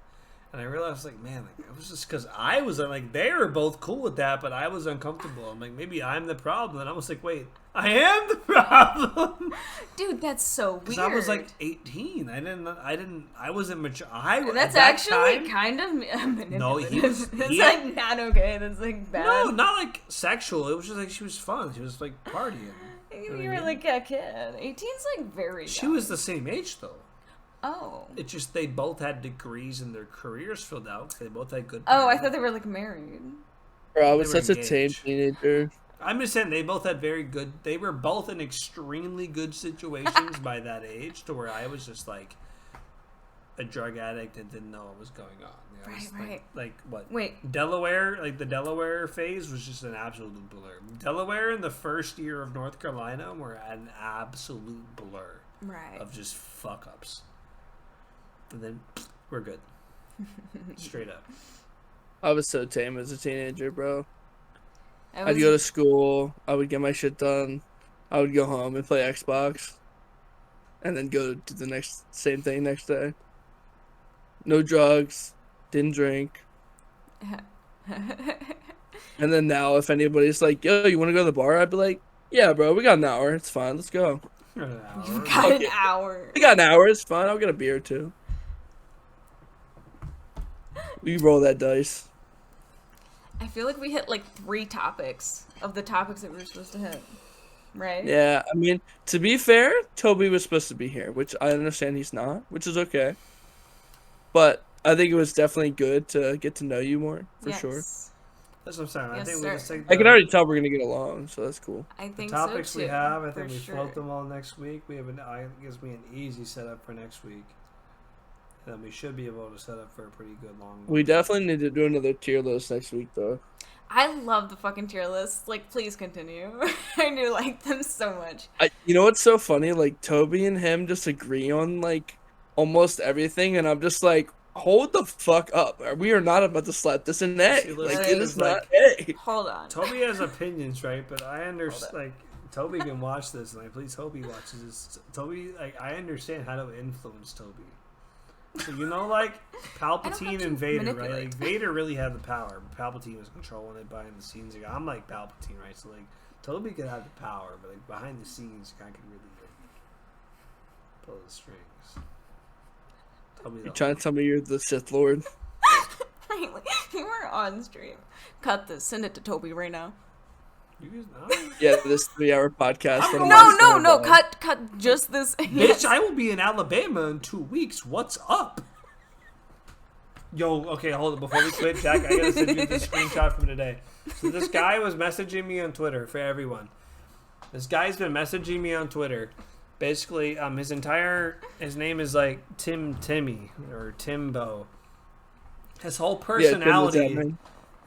And I realized like, man, like it was just because I was like they were both cool with that, but I was uncomfortable. I'm like, maybe I'm the problem. And I was like, wait, I am the problem. Dude, that's so weird. Because I was like 18. I wasn't mature. That's at that actually time- kind of manipulative. No, he was- That's he- like not okay. That's like bad. No, not like sexual. It was just like she was fun. She was like partying. You were like a kid. 18's like very. She young. was the same age though. Oh. It just they both had degrees and their careers filled out. 'Cause they both had good. Oh, I parents. thought they were like married. Bro, I was They were such a tame engaged. teenager. I'm just saying they both had very good. They were both in extremely good situations by that age, to where I was just like a drug addict and didn't know what was going on. You know, I was Right. like what? Wait. Delaware, like the Delaware phase was just an absolute blur. Delaware in the first year of North Carolina were an absolute blur Right. of just fuck ups. And then we're good. Straight up. I was so tame as a teenager, bro. I I'd was- go to school. I would get my shit done. I would go home and play Xbox. And then go do the same thing next day. No drugs. Didn't drink. And then now, if anybody's like, yo, you want to go to the bar? I'd be like, yeah, bro, we got an hour. It's fine. Let's go. You got an Okay. hour. We got an hour. It's fine. I'll get a beer, too. We roll that dice. I feel like we hit like 3 topics of the topics that we were supposed to hit, right? Yeah, I mean, to be fair, Toby was supposed to be here, which I understand he's not, which is okay. But I think it was definitely good to get to know you more, for sure. Yes. That's what I'm saying. I Yes, think sir. we just take I can already tell we're gonna get along, so that's cool. I the think topics so too. we have. I for think we sure. float them all next week. We have gives me an easy setup for next week. And then we should be able to set up for a pretty good long. We definitely need to do another tier list next week, though. I love the fucking tier lists. Like, please continue. I do like them so much. You know what's so funny? Like, Toby and him just agree on, like, almost everything, and I'm just like, hold the fuck up. We are not about to slap this in A. See, Like, listen, it is it's not like- A. Hold on. Toby has opinions, right? But I understand. Like Toby can watch this, and I please hope he watches this. Toby, like I understand how to influence Toby. So you know, like Palpatine to and Vader, right? manipulate. Like Vader really had the power, but Palpatine was controlling it behind the scenes. Like, I'm like Palpatine, right? So like Toby could have the power, but like behind the scenes, I could really like pull the strings. Toby, You're don't. trying to tell me you're the Sith Lord? Finally, you were on stream. Cut this. Send it to Toby right now. You guys know? Yeah, this 3-hour podcast. I'm that I'm No, on no, no. standby. Cut just this. Bitch, I will be in Alabama in 2 weeks. What's up? Yo, okay, hold it. Before we quit, Jack, I gotta send you this screenshot from today. So this guy was messaging me on Twitter for everyone. This guy's been messaging me on Twitter. Basically, his name is like Timmy or Timbo. His whole personality,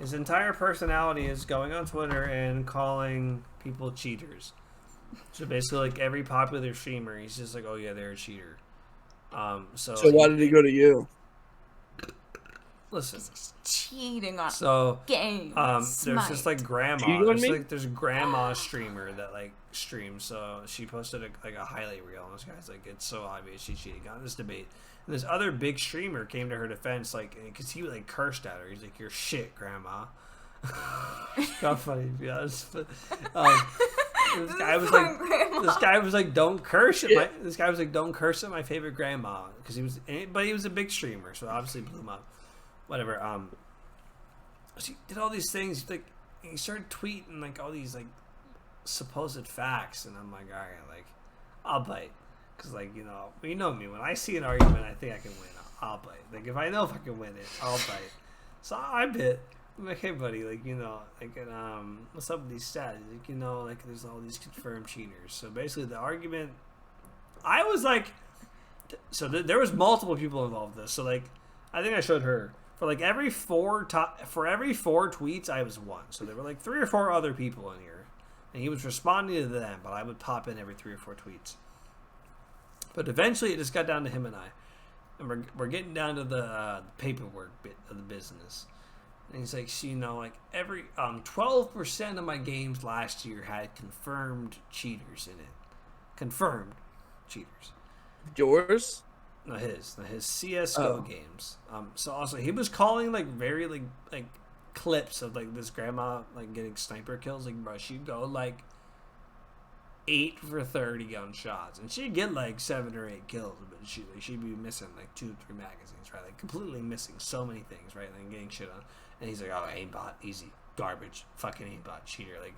his entire personality is going on Twitter and calling people cheaters. So basically, like every popular streamer, he's just like, "Oh yeah, they're a cheater." So why did he go to you? listen? cheating on So games. there's just like grandma. Cheating on me? There's a grandma streamer that like streams. So she posted a highlight reel, and this guy's like, it's so obvious she's cheating. Got in this debate, and this other big streamer came to her defense, like, because he like cursed at her. He's like, "You're shit, grandma." Not funny to be honest, but this guy was like, "Don't curse at my." This guy was like, "Don't curse at my favorite grandma," because he was a big streamer, so obviously blew him up. Whatever. She did all these things. Like, he started tweeting like all these like supposed facts, and I'm like, all right, like, I'll bite, because like you know me. When I see an argument, I think I can win. I'll bite. Like if I know if I can win it, I'll bite. So I bit. I'm like, hey buddy, like like what's up with these stats? Like like there's all these confirmed cheaters. So basically, the argument, I was like, so there was multiple people involved in this. So like, I think I showed her. For like every four tweets, I was one. So there were like 3 or 4 other people in here, and he was responding to them. But I would pop in every 3 or 4 tweets. But eventually, it just got down to him and I, and we're getting down to the paperwork bit of the business. And he's like, so, like every 12% of my games last year had confirmed cheaters in it. Confirmed cheaters. Yours? No, his CS:GO games. So also he was calling like very like clips of like this grandma like getting sniper kills. Like, bro, she'd go like 8 for 30 on shots, and she'd get like 7 or 8 kills, but she'd be missing like 2 or 3 magazines, right? Like completely missing so many things, right? Like getting shit on. And he's like, oh, aimbot, easy, garbage, fucking aimbot, cheater. Like,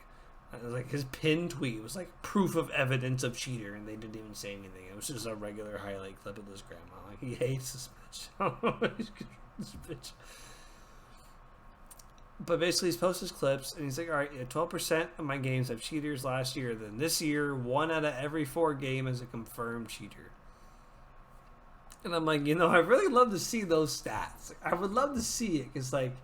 it was like his pinned tweet was like proof of evidence of cheater, and they didn't even say anything. It was just a regular highlight clip of this grandma. Like, he hates this bitch. This bitch. But basically, he's posted his clips, and he's like, all right, yeah, 12% of my games have cheaters last year. Then this year, 1 out of every 4 game is a confirmed cheater. And I'm like, I really love to see those stats. Like, I would love to see it, because, like,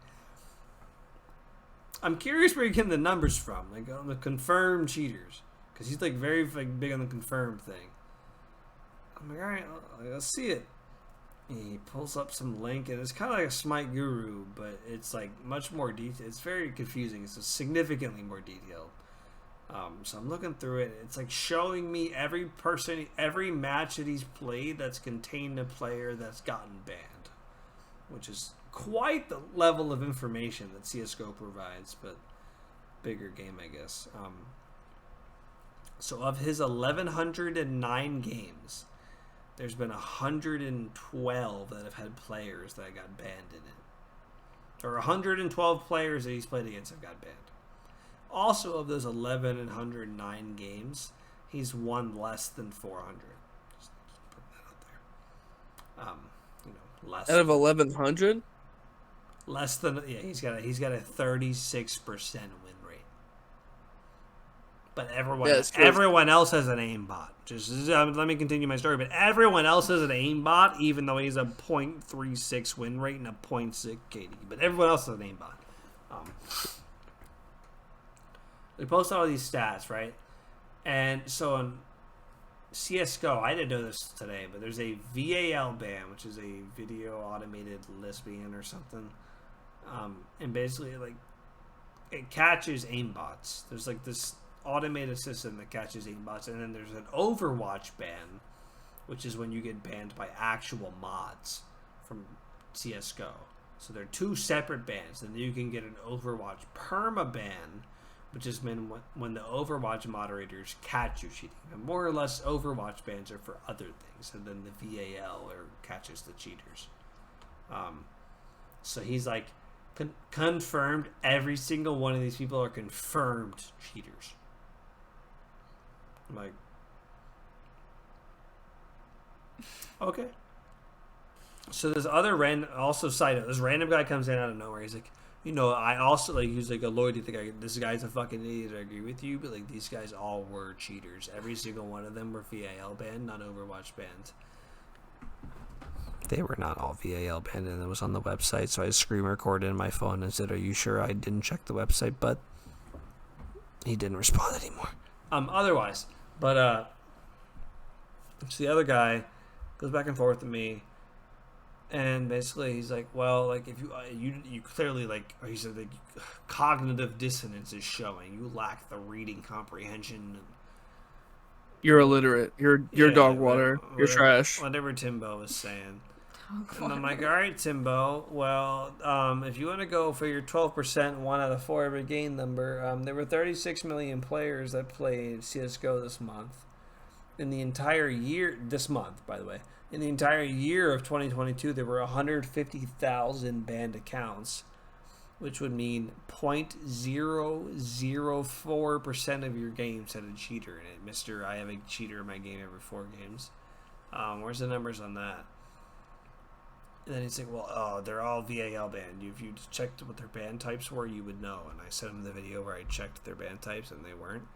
I'm curious where you're getting the numbers from, like on the confirmed cheaters, because he's like very like big on the confirmed thing. I'm like, all right, let's see it. And he pulls up some link, and it's kind of like a Smite Guru, but it's like much more detailed. It's very confusing. It's significantly more detailed. So I'm looking through it. It's like showing me every match that he's played that's contained a player that's gotten banned, which is quite the level of information that CSGO provides, but bigger game, I guess. So of his 1,109 games, there's been 112 that have had players that got banned in it. or 112 players that he's played against have got banned. Also, of those 1,109 games, he's won less than 400. Just put that out there. Less Out of 1,100? less than he's got a 36% win rate. But everyone else has an aimbot. Let me continue my story. But everyone else has an aimbot, even though he's a .36 win rate and a .6 KD. But everyone else has an aimbot. They post all these stats, right? And so in CSGO, I didn't know this today, but there's a VAL ban, which is a video automated lesbian or something. And basically, like, it catches aimbots. There's like this automated system that catches aimbots, and then there's an Overwatch ban, which is when you get banned by actual mods from CSGO. So they're two separate bans. And then you can get an Overwatch perma ban, which is when the Overwatch moderators catch you cheating. And more or less, Overwatch bans are for other things, and then the VAL catches the cheaters. So he's like, confirmed. Every single one of these people are confirmed cheaters. I'm like, okay. So this other side note, this random guy comes in out of nowhere. He's like, I also he's like, Lloyd, you think this guy's a fucking idiot? I agree with you, but like, these guys all were cheaters. Every single one of them were VAL banned, not Overwatch banned. They were not all VAL banned, and it was on the website. So I screen recorded in my phone and said, "Are you sure I didn't check the website?" But he didn't respond anymore. Otherwise, but so the other guy goes back and forth with me. And basically, he's like, well, like, if you clearly, like, or he said, like, cognitive dissonance is showing. You lack the reading comprehension. You're illiterate. You're dog water. You're trash. Whatever Timbo was saying. And I'm like, all right, Timbo. Well, if you want to go for your 12%, 1 out of 4 every game number, there were 36 million players that played CSGO this month. In the entire year, this month, by the way. In the entire year of 2022, there were 150,000 banned accounts, which would mean 0.004% of your games had a cheater in it. Mr. I have a cheater in my game every 4 games. Where's the numbers on that? And then he's like, well, they're all VAL banned. If you checked what their ban types were, you would know. And I sent him the video where I checked their ban types, and they weren't.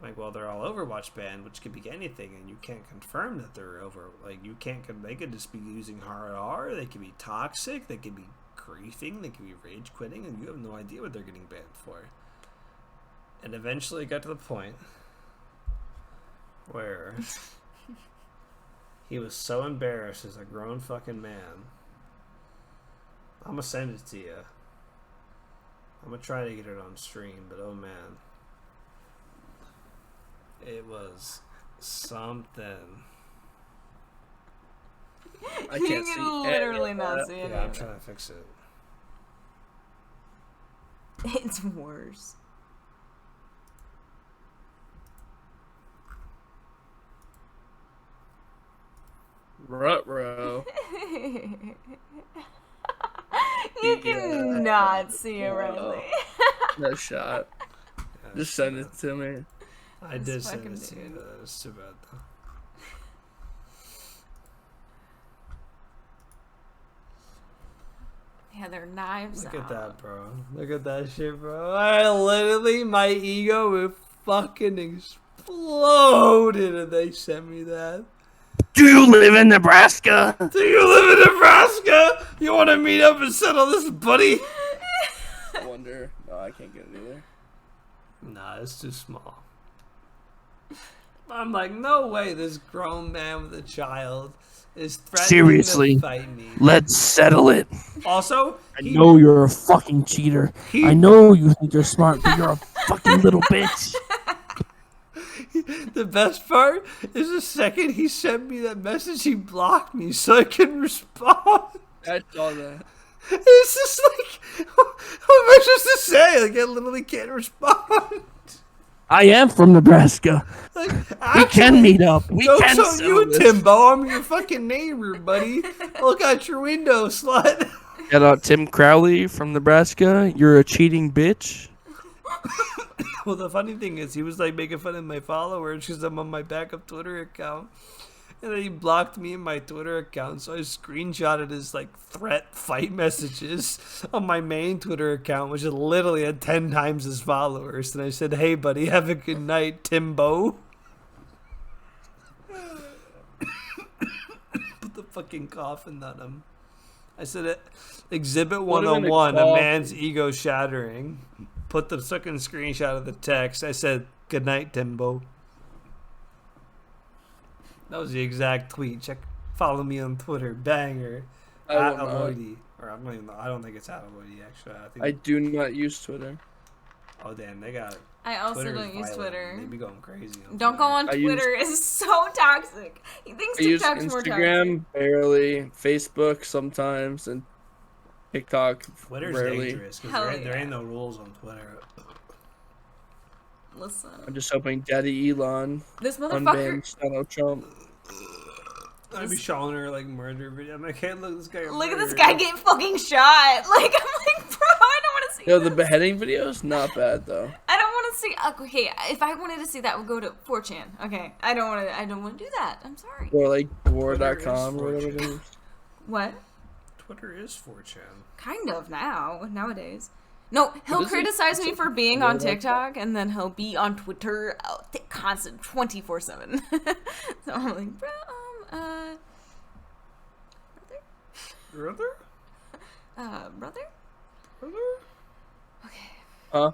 Like, well, they're all Overwatch banned, which could be anything, and you can't confirm that they're they could just be using hard R, they could be toxic, they could be griefing, they could be rage quitting, and you have no idea what they're getting banned for. And eventually it got to the point where he was so embarrassed as a grown fucking man. I'm gonna send it to you. I'm gonna try to get it on stream, but oh man. It was something. I You can't can see literally any of not that. see it. Yeah, I'm trying to fix it. It's worse. Ruh-roh. You cannot see it, Riley. No shot. Just send it to me. I did This send fucking it to you. dude. That was too bad, though. Yeah, they're knives Look out. at that, bro. Look at that shit, bro. My ego would fucking exploded if they sent me that. Do you live in Nebraska? Do you live in Nebraska? You want to meet up and settle this, buddy? I wonder. No, I can't get it either. Nah, it's too small. I'm like, no way this grown man with a child is threatening Seriously. to fight me. Let's settle it. Also, I know you're a fucking cheater. I know you think you're smart, but you're a fucking little bitch. the best part is the second he sent me that message, he blocked me so I can respond. I saw that. It's just like, what am I supposed to say? Like, I literally can't respond. I am from Nebraska. Like, We can meet up. We Joke's can on settle you, this. Timbo. I'm your fucking neighbor, buddy. Look out your window, slut. Shout out Tim Crowley from Nebraska. You're a cheating bitch. Well, the funny thing is, he was like making fun of my followers because I'm on my backup Twitter account. And then he blocked me in my Twitter account, so I screenshotted his like threat fight messages on my main Twitter account, which is literally at 10 times his followers. And I said, "Hey, buddy, have a good night, Timbo." Put the fucking coffin on him. I said, "Exhibit Put him in a 101: a coffin. man's ego shattering." Put the second screenshot of the text. I said, "Good night, Timbo." That was the exact tweet. Follow me on Twitter, banger. I At will not. Avoidy. Or I don't even know. I don't think it's at Avoidy actually. I think. I do not use Twitter. Oh damn, they got. I also Twitter don't is use violent. Twitter. They be going crazy. Don't go on I use- Twitter. It's so toxic. He thinks I use TikTok's more toxic. Instagram barely, Facebook sometimes, and TikTok Twitter's rarely. dangerous because Hell there yeah. ain't no rules on Twitter. Listen, I'm just hoping Daddy Elon this motherfucker. unbans Donald Trump. I'd be showing her like murder video. I'm like, hey, look, this guy. got Look at this murdered. guy getting fucking shot. Like, I'm like, bro, I don't want to see Yo, the this. beheading videos, not bad though. I don't want to see. Okay, if I wanted to see that, would go to 4chan. Okay, I don't want to. I don't want to do that. I'm sorry. Or like Twitter war.com is or whatever it 4chan. is. What? Twitter is 4chan. Kind of nowadays. No, he'll What is it? criticize me It's for being on War.com? TikTok, and then he'll be on Twitter constant 24/7. So I'm like, bro, Brother? brother? Brother? Okay. Huh?